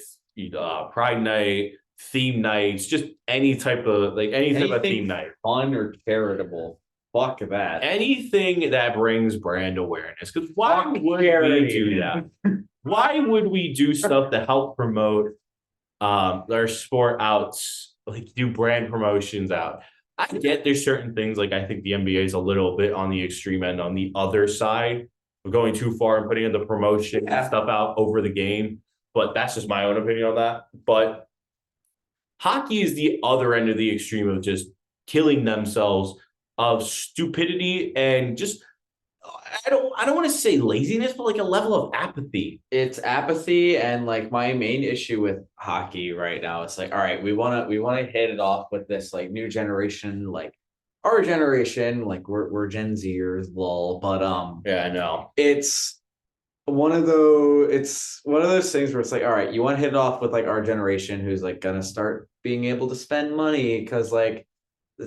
Pride Night, theme nights, just any type of theme night. Fun or charitable. Fuck that. Anything that brings brand awareness. Because why would we do that? Why would we do stuff to help promote our sport outs, do brand promotions out? I get there's certain things, I think the NBA is a little bit on the extreme end on the other side of going too far and putting in the promotion and stuff out over the game. But that's just my own opinion on that. But hockey is the other end of the extreme of just killing themselves, of stupidity, and just I don't want to say laziness, but a level of apathy. It's apathy, and my main issue with hockey right now is all right, we want to hit it off with this new generation, our generation, we're Gen Zers, lol. But yeah, I know. It's one of those things where it's all right, you want to hit it off with our generation who's gonna start being able to spend money because the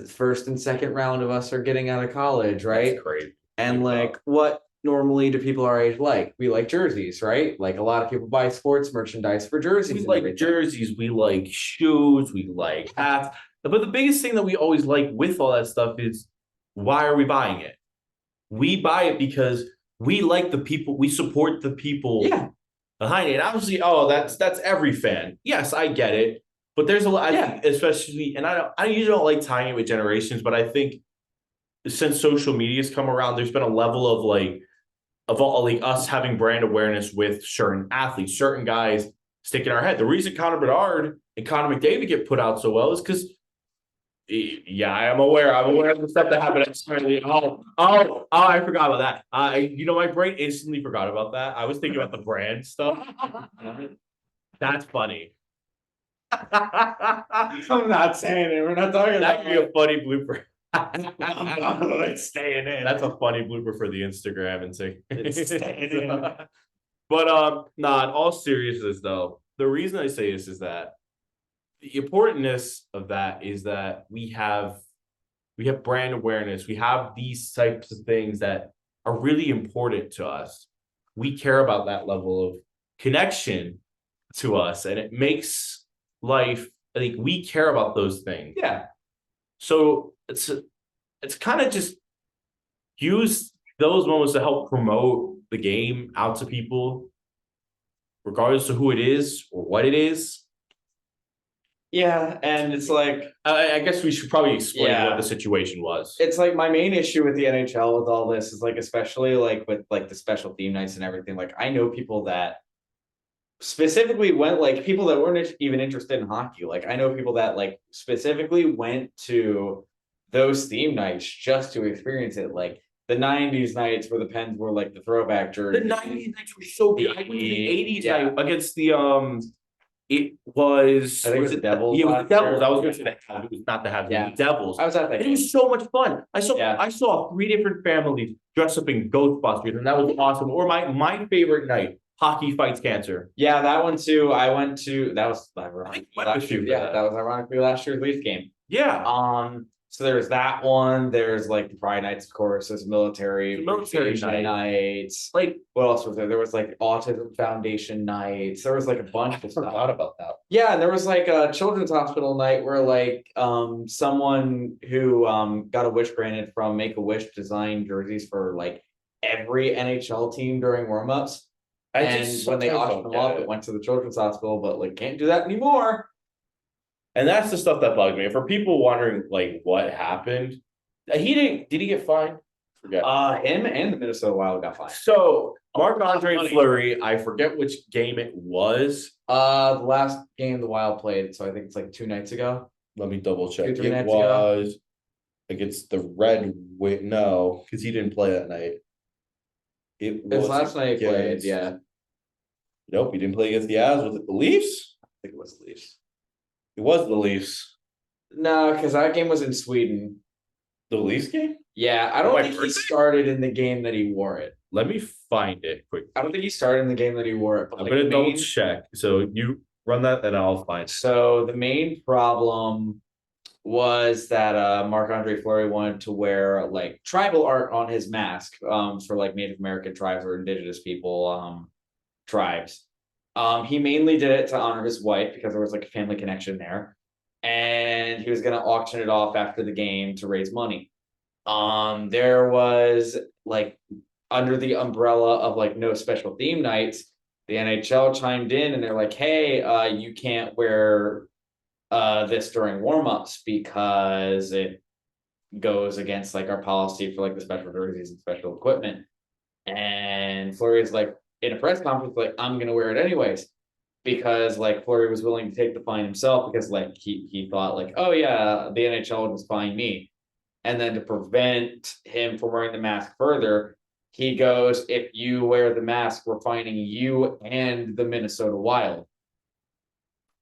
first and second round of us are getting out of college, right? That's crazy. And what normally do people our age like? We like jerseys, right? A lot of people buy sports merchandise for jerseys. We like jerseys, we like shoes, we like hats. But the biggest thing that we always like with all that stuff is, why are we buying it? We buy it because we like the people, we support the people behind it. And obviously, that's every fan. Yes, I get it. But there's a lot, I think, especially, and I usually don't like tying it with generations, but I think since social media's come around, there's been a level of us having brand awareness with certain athletes, certain guys sticking our head. The reason Connor Bedard and Connor McDavid get put out so well is because, I'm aware of the stuff that happened at Charlie. I forgot about that. My brain instantly forgot about that. I was thinking about the brand stuff. That's funny. I'm not saying it. We're not talking That about could be a funny blooper. It's staying in. That's a funny blooper for the Instagram and say It's staying in. But in all seriousness though, the reason I say this is that the importantness of that is that we have brand awareness. We have these types of things that are really important to us. We care about that level of connection to us, and it makes life, we care about those things. Yeah. So it's kind of just use those moments to help promote the game out to people, regardless of who it is or what it is. Yeah, and it's I guess we should probably explain what the situation was. It's my main issue with the NHL with all this is especially with the special theme nights and everything. I know people that specifically went, people that weren't even interested in hockey. I know people that specifically went to those theme nights just to experience it. The 90s nights where the Pens were the throwback jersey. The 90s nights were so good. I went to the 80s night against the It was. I think it was the Devils Yeah, it was last the Devils. year. I was going to say that. It was not the Habs. It Yeah. was the Devils. I was at that It game. was so much fun. Yeah. I saw 3 different families dressed up in Ghostbusters, and that was awesome. Or my favorite night, Hockey Fights Cancer. Yeah, that one too. I went to that was I last year. think Yeah, that was ironically last year's Leaf game. Yeah. So there's that one. There's like the Pride Nights, of course. There's military Military nights. Like, What else was there? There was like Autism Foundation nights. There was like a bunch of I stuff. forgot about that. Yeah, and there was like a children's hospital night where like someone who got a wish granted from Make-A-Wish designed jerseys for like every NHL team during warmups. And when they auctioned them off, it went to the children's hospital, but like can't do that anymore. And that's the stuff that bugged me. For people wondering like what happened, did he get fined? Forget. Him and the Minnesota Wild got fined. So Marc-Andre money. Fleury, I forget which game it was. The last game the Wild played, so I think it's like 2 nights ago. Let me double check. 2-3 It nights ago. was against the Red Wing. No, because he didn't play that night. It It was last night he played, against- yeah. Nope, he didn't play against the Avs. Was it the Leafs? I think it was the Leafs. It was the Leafs. No, because that game was in Sweden. The Leafs game? Yeah, I don't My think he birthday? started in the game that he wore it. Let me find it quick. I don't think he started in the game that he wore it. But I'm like gonna double main- check. So you run that and I'll find it. So the main problem was that Marc-Andre Fleury wanted to wear like tribal art on his mask for like Native American tribes or indigenous people tribes. He mainly did it to honor his wife because there was like a family connection there. And he was gonna auction it off after the game to raise money. There was like under the umbrella of like no special theme nights, the NHL chimed in and they're like, hey, you can't wear this during warmups because it goes against like our policy for like the special jerseys and special equipment. And Fleury's like in a press conference, like, I'm gonna wear it anyways. Because like Fleury was willing to take the fine himself because like he thought like, oh yeah, the NHL would just fine me. And then to prevent him from wearing the mask further, he goes, if you wear the mask, we're fining you and the Minnesota Wild.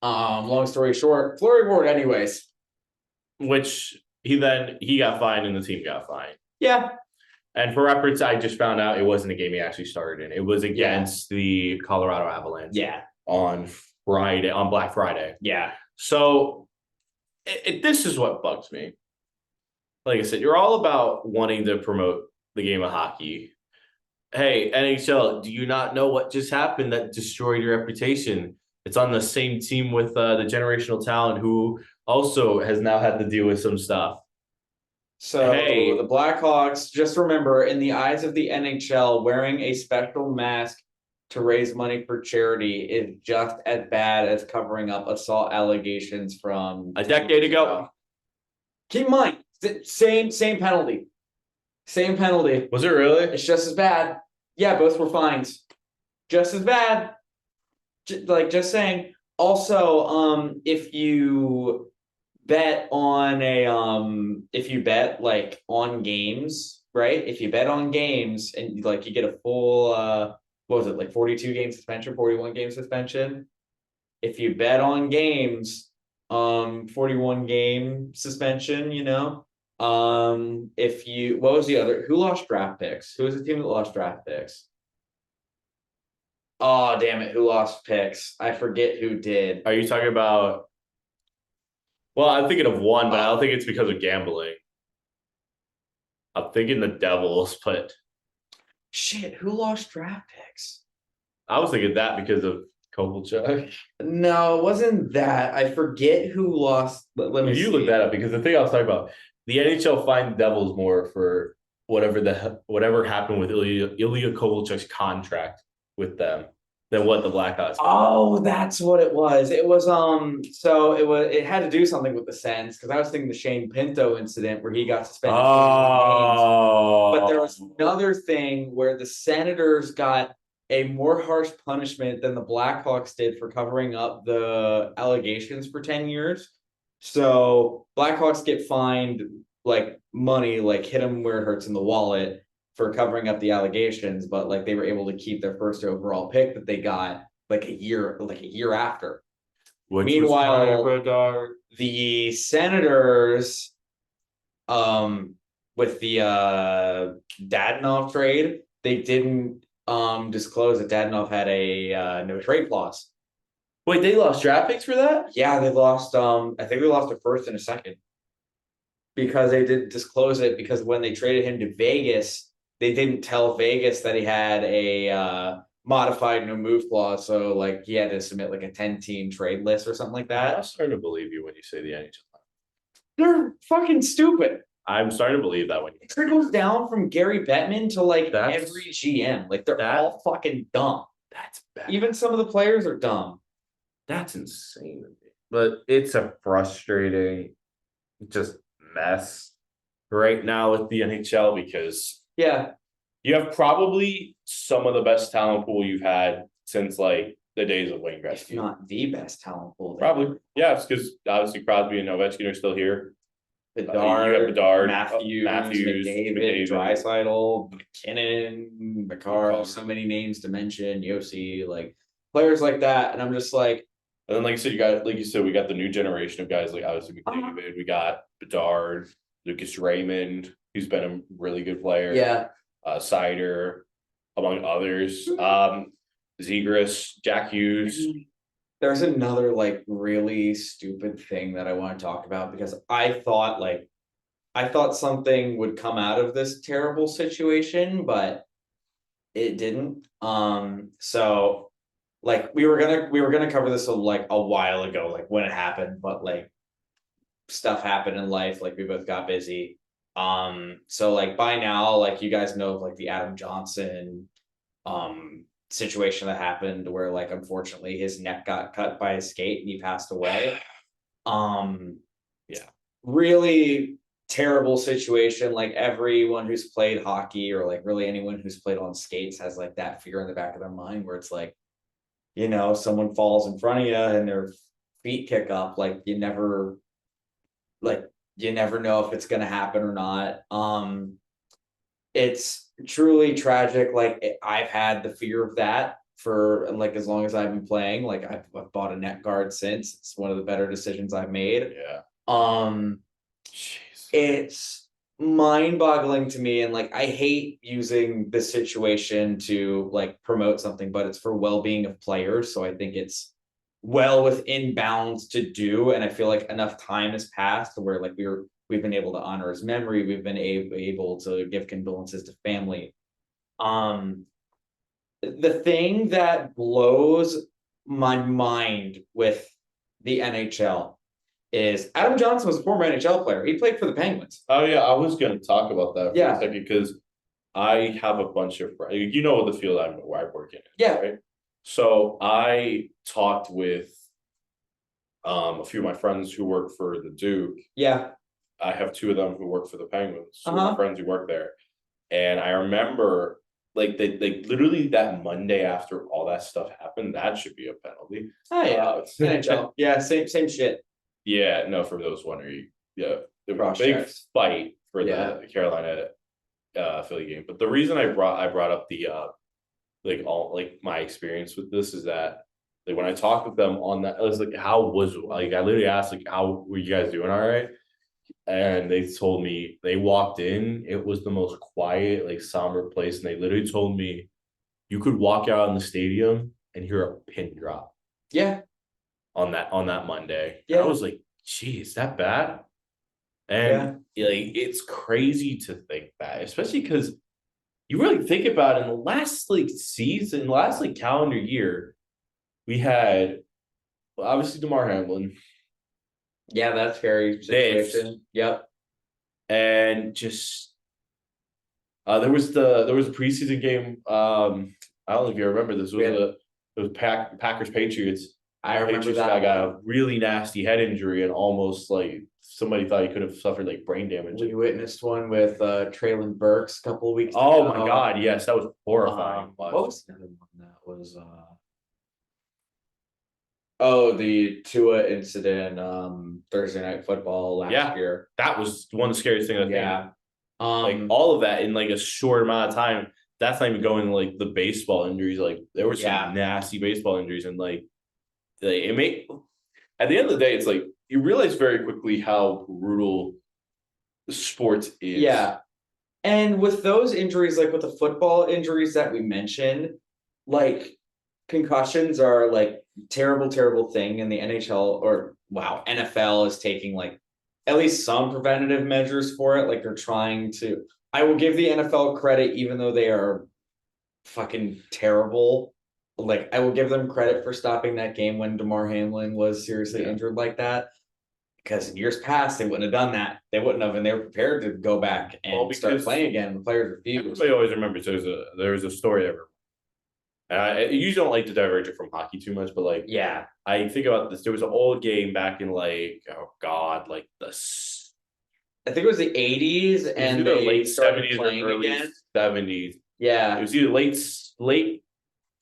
Long story short, Fleury wore it anyways. Which he got fined and the team got fined. Yeah. And for reference, I just found out it wasn't a game he actually started in. It was against the Colorado Avalanche. Yeah. On Black Friday. Yeah. So this is what bugs me. Like I said, you're all about wanting to promote the game of hockey. Hey, NHL, do you not know what just happened that destroyed your reputation? It's on the same team with the generational talent who also has now had to deal with some stuff. So Hey. the Blackhawks, just remember, in the eyes of the NHL, wearing a special mask to raise money for charity is just as bad as covering up assault allegations from A decade ago. Keep in mind, same penalty. Same penalty. Was it really? It's just as bad. Yeah, both were fines. Just as bad. Just saying. Also, if you bet on like on games, right? If you bet on games and like you get a full what was it, like 42 game suspension, 41 game suspension? If you bet on games, 41 game suspension, you know. What was the other? Who lost draft picks? Who was the team that lost draft picks? Oh, damn it. Who lost picks? I forget who did. Are you talking about? Well, I'm thinking of one, but I don't think it's because of gambling. I'm thinking the Devils, but Shit, who lost draft picks? I was thinking that because of Kovalchuk. No, it wasn't that. I forget who lost. Let me You see. look that up because the thing I was talking about, the NHL fined the Devils more for whatever happened with Ilya Kovalchuk's contract with them than what the Blackhawks. Oh, that's what it was. It was so it had to do something with the Sens because I was thinking the Shane Pinto incident where he got suspended. For 21 games. But there was another thing where the Senators got a more harsh punishment than the Blackhawks did for covering up the allegations for 10 years. So Blackhawks get fined like money, like hit them where it hurts in the wallet for covering up the allegations, but like they were able to keep their first overall pick that they got like a year after. Which Meanwhile, was Bedard. the Senators, with the Dadonov trade, they didn't disclose that Dadonov had a no trade clause. Wait, they lost draft picks for that? Yeah, they lost. I think they lost a first and a second because they didn't disclose it. Because when they traded him to Vegas, they didn't tell Vegas that he had a modified no move clause. So like he had to submit like a 10-team trade list or something like I'm that. starting to believe you when you say the NHL. They're fucking stupid. I'm starting to believe that when you It trickles down from Gary Bettman to like That's- every GM. Like they're all fucking dumb. that's bad. Even some of the players are dumb. That's insane to me. But it's a frustrating just mess right now with the NHL because Yeah. you have probably some of the best talent pool you've had since like the days of Wayne If Gretzky. not the best talent pool. Probably. Yeah, it's because obviously Crosby and Ovechkin are still here. Bedard, you got Bedard, Matthews, McDavid, Draisaitl, McKinnon, McCarr, so many names to mention, Yossi, like players like that. And I'm just like, And then, like you said, we got the new generation of guys like obviously McDavid. We got Bedard, Lucas Raymond, who's been a really good player. yeah, Sider, among others. Zegras, Jack Hughes. there's another like really stupid thing that I want to talk about because I thought something would come out of this terrible situation, but it didn't. So like we were gonna cover this like a while ago, like when it happened, but like stuff happened in life, like we both got busy. So like by now, like you guys know of like the Adam Johnson situation that happened where like unfortunately his neck got cut by a skate and he passed away. Yeah. Really terrible situation. Like everyone who's played hockey or like really anyone who's played on skates has like that fear in the back of their mind where it's like, you know, someone falls in front of you and their feet kick up, like you never know if it's gonna happen or not. It's truly tragic. Like I've had the fear of that for like as long as I've been playing. Like I've bought a net guard since. It's one of the better decisions I've made. Yeah. Jeez. It's mind-boggling to me, and like I hate using this situation to like promote something, but it's for well-being of players. So I think it's well within bounds to do, and I feel like enough time has passed where like we've been able to honor his memory. We've been able to give condolences to family. The thing that blows my mind with the NHL is Adam Johnson was a former NHL player. He played for the Penguins. Oh yeah, I was gonna talk about that for Yeah. a second because I have a bunch of friends. You know the field where I work in. Yeah. Right. So I talked with a few of my friends who work for the Duke. Yeah. I have two of them who work for the Penguins. Two of Uh-huh. my friends who work there. And I remember like they literally that Monday after all that stuff happened, that should be a penalty. Oh yeah. Uh, NHL. Yeah, same shit. Yeah, no, for those wondering, yeah, there was Cross a big checks. fight for Yeah. the Carolina Philly game. But the reason I brought up the like all like my experience with this is that like when I talked with them on that, I was like, how was like I literally asked like how were you guys doing all right? And they told me they walked in, it was the most quiet, like somber place, and they literally told me you could walk out in the stadium and hear a pin drop Yeah. on that Monday. Yeah. And I was like, geez, that bad? And like it's crazy to think that, especially because you really think about it, in the last like season, last like calendar year, we had obviously DeMar Hamlin Yeah, that's scary situation. Yep. and just there was a preseason game. I don't know if you remember this. It was Packers Patriots. I remember Patriots that. guy got a really nasty head injury and almost like somebody thought he could have suffered like brain damage. We witnessed one with Traylon Burks a couple of weeks ago. Oh my god, yes, that was horrifying. What was the other one that was the Tua incident Thursday Night Football last year. That was one of the scariest things I think. Yeah. Like all of that in like a short amount of time. That's not even going to like the baseball injuries. Like there were some nasty baseball injuries and like it made at the end of the day, it's like you realize very quickly how brutal sports is. Yeah. And with those injuries, like with the football injuries that we mentioned, like concussions are like terrible, terrible thing. And the NHL or wow, NFL is taking like at least some preventative measures for it. Like they're trying to. I will give the NFL credit, even though they are fucking terrible. Like I will give them credit for stopping that game when DeMar Hamlin was seriously injured like that. Because in years past they wouldn't have done that. They wouldn't have, and they were prepared to go back and start playing again. The players refused. Everybody always remembers there was a story ever. And I usually don't like to diverge it from hockey too much, but like Yeah, I think about this. There was an old game back in like like I think it was the 80s, and either they late started 70s or playing early again. 70s. It Yeah, was either late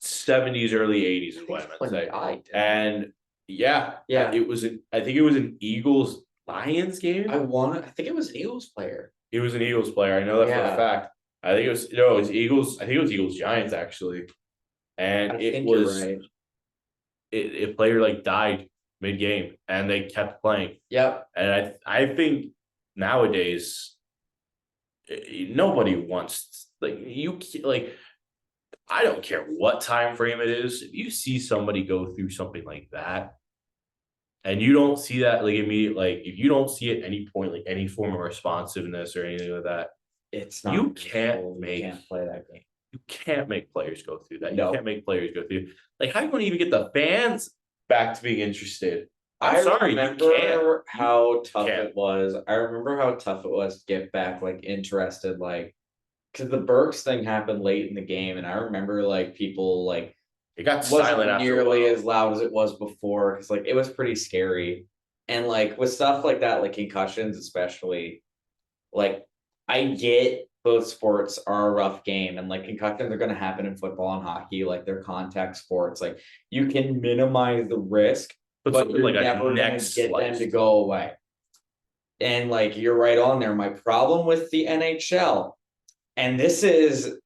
70s, early 80s is what I meant to say. died. And Yeah. it was I think it was an Eagles Lions game. I think it was an Eagles player. It was an Eagles player. I know that for a fact. I think it was it was Eagles. I think it was Eagles Giants actually. And a player like died mid game, and they kept playing. Yep. And I think nowadays nobody wants like I don't care what time frame it is. If you see somebody go through something like that, and you don't see that like immediate, like if you don't see at any point like any form of responsiveness or anything like that, It's not. you can't play that game. You can't make players go through that. No. You can't make players go through. Like, how are you going to even get the fans back to being interested? I sorry, remember how tough it was. I remember how tough it was to get back like interested, like because the Burks thing happened late in the game, and I remember like people like it got wasn't silent after nearly as loud as it was before because like it was pretty scary. And like with stuff like that, like concussions, especially, like I get both sports are a rough game, and like concussions are going to happen in football and hockey, like they're contact sports. Like you can minimize the risk, but you're like never a going next to get them to go away. And like you're right on there. My problem with the NHL, and this is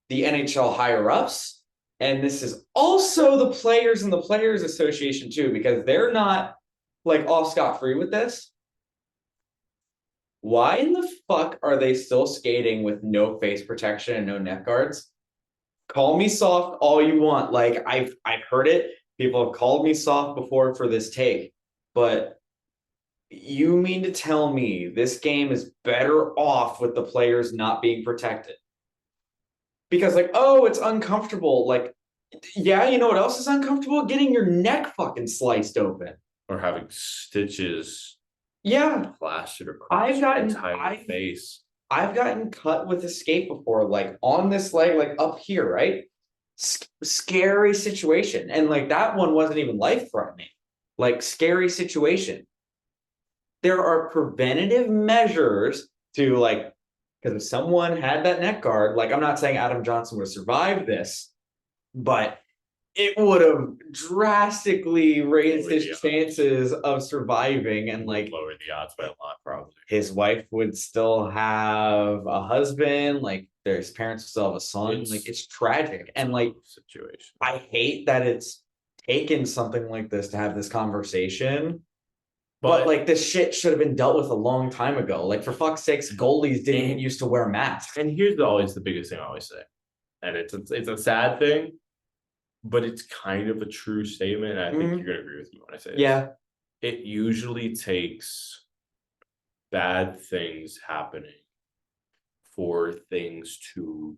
the NHL higher ups, and this is also the players and the Players Association too, because they're not like off scot-free with this. Why in the fuck are they still skating with no face protection and no neck guards? Call me soft all you want. Like I've heard it. People have called me soft before for this take, but you mean to tell me this game is better off with the players not being protected? Because like, oh, it's uncomfortable. Like, yeah, you know what else is uncomfortable? Getting your neck fucking sliced open. Or having stitches plastered across I've gotten your entire face. I've gotten cut with a skate before, like on this leg, like up here, right? Scary situation. And like that one wasn't even life threatening, like scary situation. There are preventative measures to like, because if someone had that neck guard, like I'm not saying Adam Johnson would have survived this, but it would have drastically raised his chances of surviving, and like lower the odds by a lot, probably. His wife would still have a husband, like his parents would still have a son. Like it's tragic. And like situation. I hate that it's taken something like this to have this conversation. But like this shit should have been dealt with a long time ago. Like for fuck's sakes, goalies didn't used to wear masks. And here's always the biggest thing I always say. And it's a sad thing, but it's kind of a true statement. And I think you're gonna agree with me when I say this. Yeah. It usually takes bad things happening for things to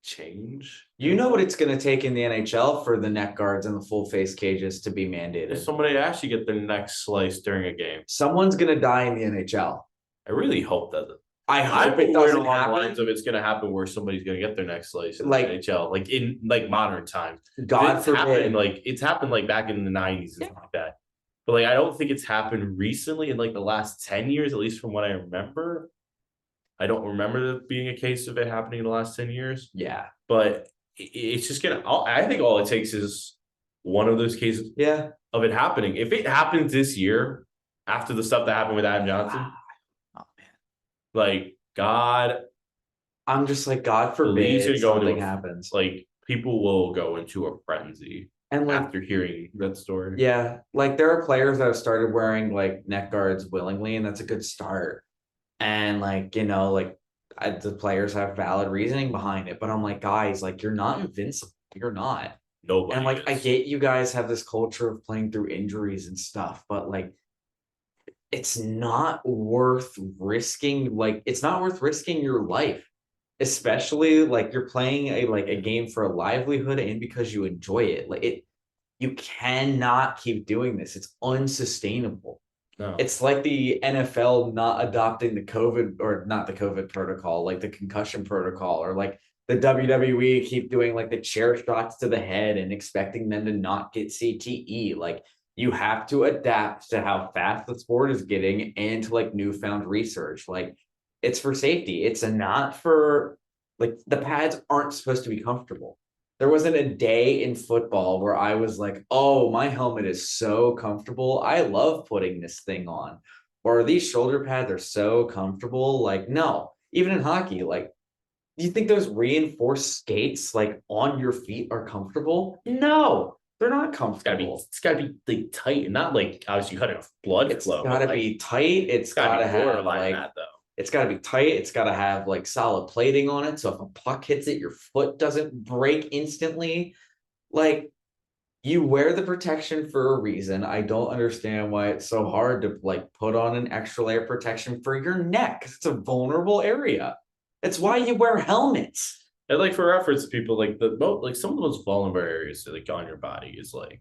change. You know what it's going to take in the NHL for the neck guards and the full face cages to be mandated. If somebody actually get their neck sliced during a game, someone's going to die in the NHL. I really hope that. I hope it doesn't happen. Lines of it's going to happen where somebody's going to get their neck sliced in like the NHL, like in like modern times. God forbid. Like it's happened like back in the 90s and stuff like that. But like I don't think it's happened recently in like the last 10 years, at least from what I remember. I don't remember there being a case of it happening in the last 10 years. Yeah. But it's just I think all it takes is one of those cases of it happening. If it happens this year, after the stuff that happened with Adam Johnson, oh man. Like God, I'm just like, God forbid something happens. Like people will go into a frenzy. And like, after hearing that story. yeah, like there are players that have started wearing like neck guards willingly, and that's a good start. And like, like the players have valid reasoning behind it, but I'm like, guys, like you're not invincible. You're not. Nobody And like, I is. get you guys have this culture of playing through injuries and stuff, but like, it's not worth risking. Like, it's not worth risking your life, especially like you're playing a game for a livelihood and because you enjoy it. Like it, you cannot keep doing this. It's unsustainable. No. It's like the NFL not adopting the COVID or not the COVID protocol, like the concussion protocol, or like the WWE keep doing like the chair shots to the head and expecting them to not get CTE. Like you have to adapt to how fast the sport is getting and to like newfound research. Like it's for safety. It's not for like the pads aren't supposed to be comfortable. There wasn't a day in football where I was like, oh, my helmet is so comfortable. I love putting this thing on. Or these shoulder pads are so comfortable. Like, no, even in hockey, like, do you think those reinforced skates like on your feet are comfortable? No, they're not comfortable. It's gotta be like tight and not like obviously you cut enough blood It's flow. gotta be tight. It's gotta be more have like like that though. it's got to be tight. It's got to have like solid plating on it. So if a puck hits it, your foot doesn't break instantly. Like you wear the protection for a reason. I don't understand why it's so hard to like put on an extra layer of protection for your neck because it's a vulnerable area. It's why you wear helmets. And like for reference, people like like some of the most vulnerable areas like on your body is like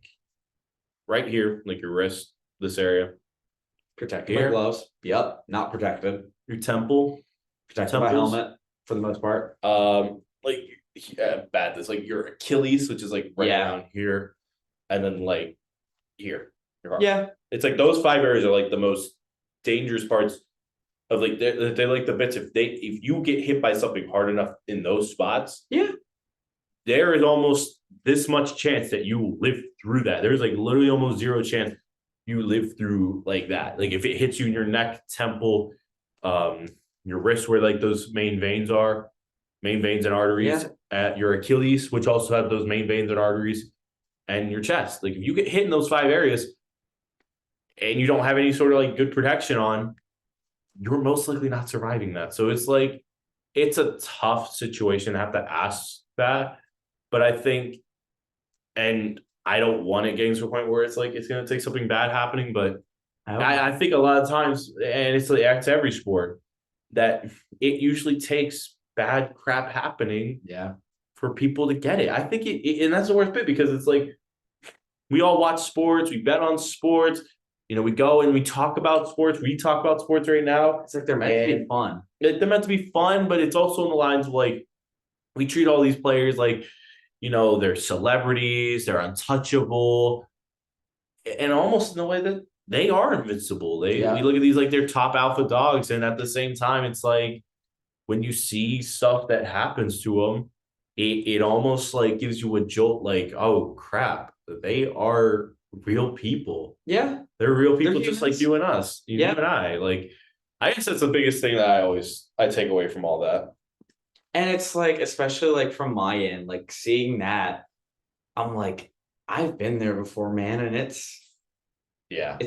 right here, like your wrist, this area, Protected by here, gloves. Yep, not protected. your temple, Protected by temples. helmet for the most part. Like bad. This like your Achilles, which is like right Yeah. around here, and then like here, your arm. Yeah. It's like those 5 areas are like the most dangerous parts of like they like the bits if you get hit by something hard enough in those spots, Yeah. there is almost this much chance that you live through that. There's like literally almost zero chance you live through like that. Like if it hits you in your neck, temple, your wrist where like those main veins and arteries, at your Achilles, which also have those main veins and arteries, and your chest. Like if you get hit in those 5 areas and you don't have any sort of like good protection on, you're most likely not surviving that. So it's like it's a tough situation to have to ask that. But I think, and I don't want it getting to a point where it's like it's gonna take something bad happening, but I think a lot of times, and it's like to every sport, that it usually takes bad crap happening for people to get it. I think and that's the worst bit because it's like we all watch sports, we bet on sports, we go and we talk about sports. We talk about sports right now. It's like they're meant to be fun. They're meant to be fun, but it's also in the lines of like we treat all these players like, they're celebrities, they're untouchable, and almost in the way that they are invincible. We look at these like they're top alpha dogs, and at the same time, it's like when you see stuff that happens to them, it almost like gives you a jolt. Like, oh crap, they are real people. Yeah, they're real people, just like you and us, you and I. Like, I guess that's the biggest thing that I take away from all that. And it's like, especially like from my end, like seeing that, I'm like, I've been there before, man, and it's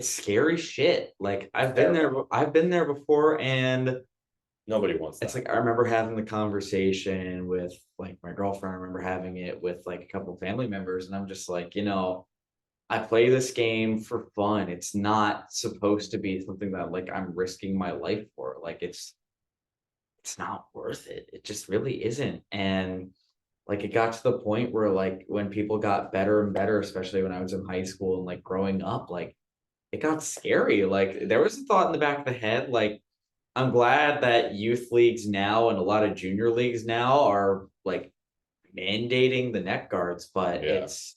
scary shit. Like I've been there before, and nobody wants that. It's like I remember having the conversation with like my girlfriend. I remember having it with like a couple of family members, and I'm just like, I play this game for fun. It's not supposed to be something that like I'm risking my life for. Like it's not worth it. It just really isn't. And like it got to the point where like when people got better and better, especially when I was in high school and like growing up, like it got scary. Like there was a thought in the back of the head, like I'm glad that youth leagues now and a lot of junior leagues now are like mandating the neck guards, but it's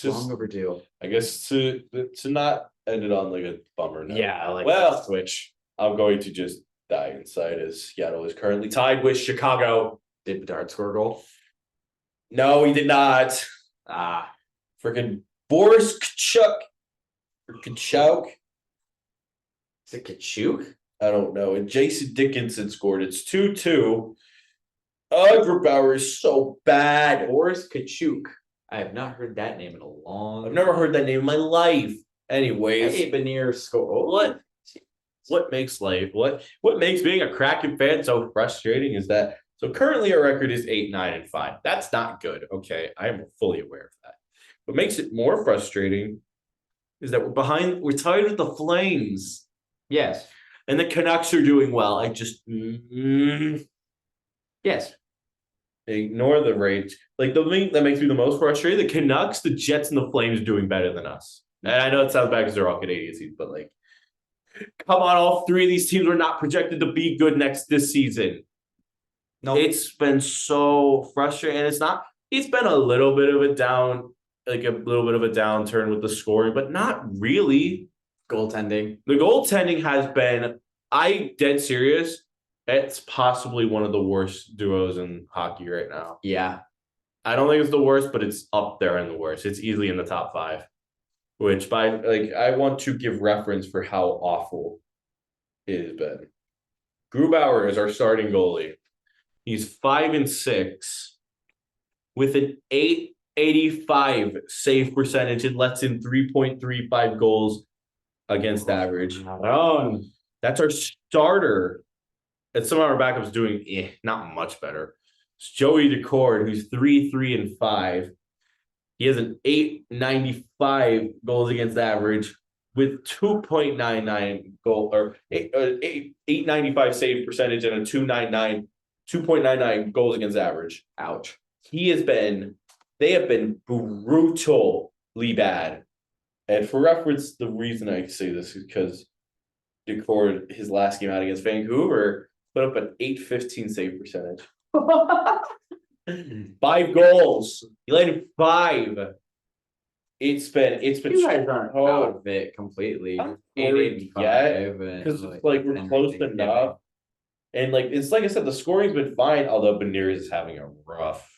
just long overdue. I guess to not end it on like a bummer note. Yeah, like switch. I'm going to just die inside as Seattle is currently tied with Chicago. Did Bedard score a goal? No, he did not. Freaking Boris Kachuk. Kachuk. Is it Kachuk? I don't know. And Jason Dickinson scored. It's 2-2. Grubauer is so bad. Boris Kachuk. I have not heard that name in a long. I've never heard that name in my life. Anyways, Hey, Benier score. What makes what makes being a Kraken fan so frustrating is that so currently our record is 8-9-5. That's not good. Okay, I am fully aware of that. What makes it more frustrating is that we're tied with the Flames. Yes. And the Canucks are doing well. I just Yes. ignore the rage. Like the thing that makes me the most frustrated, the Canucks, the Jets, and the Flames doing better than us. And I know it sounds bad because they're all Canadian teams, but like, come on, all three of these teams are not projected to be good this season. No, It's been so frustrating. And it's been a little bit of a downturn with the scoring, but not really. goaltending. The goaltending has been, dead serious. It's possibly one of the worst duos in hockey right now. Yeah. I don't think it's the worst, but it's up there in the worst. It's easily in the top 5. Which I want to give reference for how awful it has been. Grubauer is our starting goalie. He's 5-6 with an 885 save percentage and lets in 3.35 goals against average. That's our starter. And some of our backups doing not much better. It's Joey Decord, who's 3-5. He has an 895 goals against average with 2.99 goal or 895 save percentage and a 2.99 goals against average. Ouch. They have been brutally bad. And for reference, the reason I say this is because Decord, his last game out against Vancouver, put up an 815 save percentage. 5 goals. He let in 5. It's been You guys aren't out of it completely. Not yet, because it's like we're close enough. And like it's like I said, the scoring's been fine, although Beniers is having a rough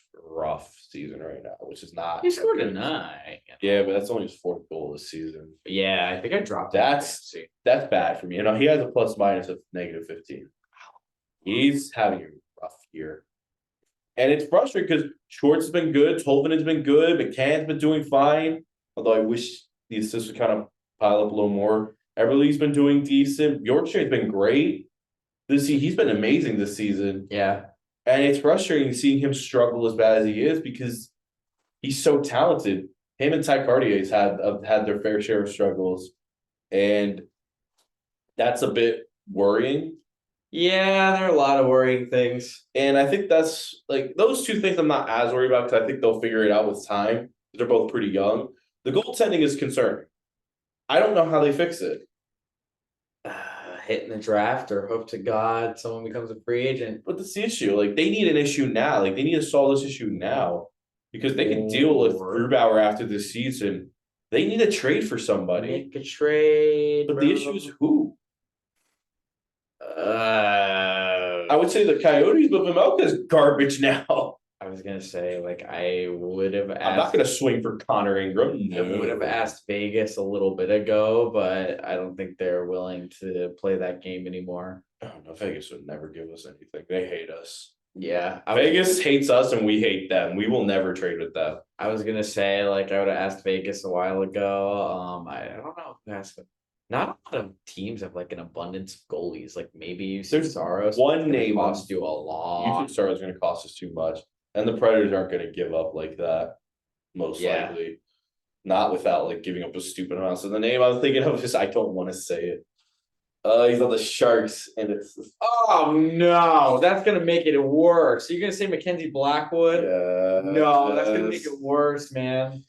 season right now, which is not. He scored a 9. Yeah, but that's only his 4th goal this season. Yeah, I think I dropped That's bad for me. You know, he has a plus minus of -15. He's having a rough year. And it's frustrating because Schwartz has been good, Tolvin has been good, McCann's been doing fine. Although I wish the assists would kind of pile up a little more. Everly's been doing decent. Yorkshire's been great. He's been amazing this season. Yeah. And it's frustrating seeing him struggle as bad as he is because he's so talented. Him and Ty Cartier's had their fair share of struggles. And that's a bit worrying. Yeah, there are a lot of worrying things. And I think that's like those two things I'm not as worried about because I think they'll figure it out with time. They're both pretty young. The goaltending is concerning. I don't know how they fix it. Hitting the draft or hope to God someone becomes a free agent. But that's the issue. Like they need an issue now. Like they need to solve this issue now because they can deal with Grubauer after this season. They need a trade for somebody. Make a trade. But the issue is who? I would say the Coyotes, but Vimelka's garbage now. I was gonna say, like, I would have asked. I'm not gonna swing for Connor Ingram. I would have asked Vegas a little bit ago, but I don't think they're willing to play that game anymore. Oh no, Vegas would never give us anything. They hate us. Yeah, Vegas hates us and we hate them. We will never trade with them. I was gonna say, like, I would have asked Vegas a while ago. I don't know who asked them. Not a lot of teams have like an abundance of goalies. Like maybe Saros. One name cost you a lot. You think Saros is going to cost us too much, and the Predators aren't going to give up like that. Most likely, not without like giving up a stupid amount. So the name I'm thinking of is I don't want to say it. He's on the Sharks, and it's oh no, that's gonna make it worse. You're gonna say Mackenzie Blackwood? No, that's gonna make it worse, man.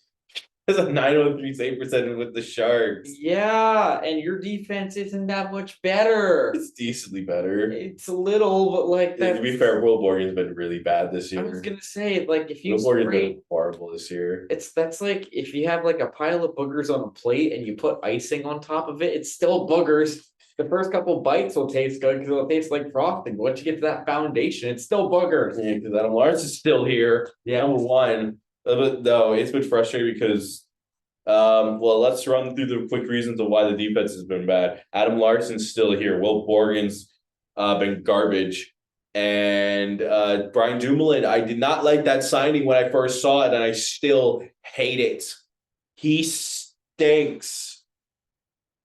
It's a 903 save percentage with the Sharks. Yeah, and your defense isn't that much better. It's decently better. It's a little, but like that. To be fair, Will Borgen's been really bad this year. I was gonna say, like, if you Will Borgen's been horrible this year. That's like if you have like a pile of boogers on a plate and you put icing on top of it, it's still boogers. The first couple bites will taste good because it'll taste like frosting. But once you get to that foundation, it's still boogers. Yeah, because Adam Lawrence is still here. Yeah. Number one. But no, it's been frustrating because, well, let's run through the quick reasons of why the defense has been bad. Adam Larson's still here. Will Borgen's been garbage. And Brian Dumoulin, I did not like that signing when I first saw it, and I still hate it. He stinks.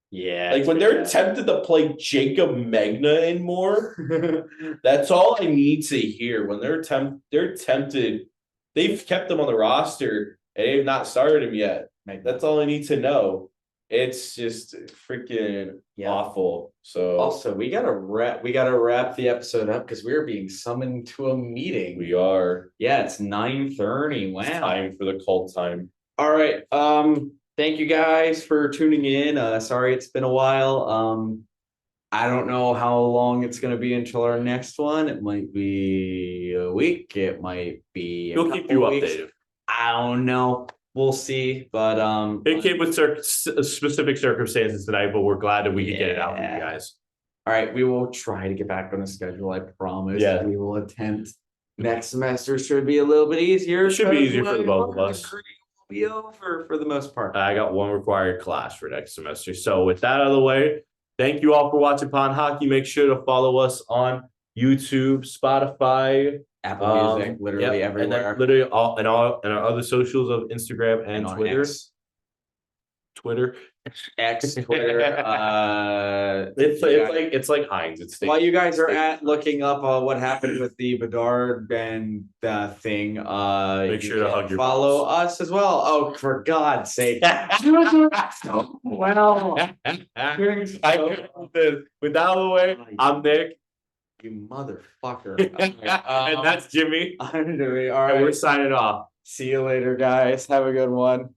Yeah. Like when they're tempted to play Jacob Magna in more, that's all I need to hear. When they're tempted, they've kept him on the roster and they've not started him yet. That's all I need to know. It's just freaking awful. So also, we gotta wrap the episode up because we're being summoned to a meeting. we are. Yeah, it's 9:30. Wow. It's time for the cult time. All right. Thank you guys for tuning in. Sorry it's been a while. I don't know how long it's gonna be until our next one. It might be a week. It might be We'll keep you updated. I don't know. We'll see. But it came with specific circumstances tonight, but we're glad that we could get it out for you guys. All right, we will try to get back on the schedule. I promise. Yeah. We will attempt. Next semester should be a little bit easier. It should be easier for the both of us. Be over for the most part. I got one required class for next semester. So with that out of the way, thank you all for watching Pond Hockey. Make sure to follow us on YouTube, Spotify, Apple Music, literally everywhere. And then literally all and our other socials of Instagram and Twitter. Twitter. It's like Heinz. While you guys are looking up what happened with the Bedard and thing, make sure to hug your follow us as well. Oh, for God's sake! Well, with that out of the way, I'm Nick. You motherfucker. And that's Jimmy. I'm Jimmy. All right, and we're signing off. See you later, guys. Have a good one.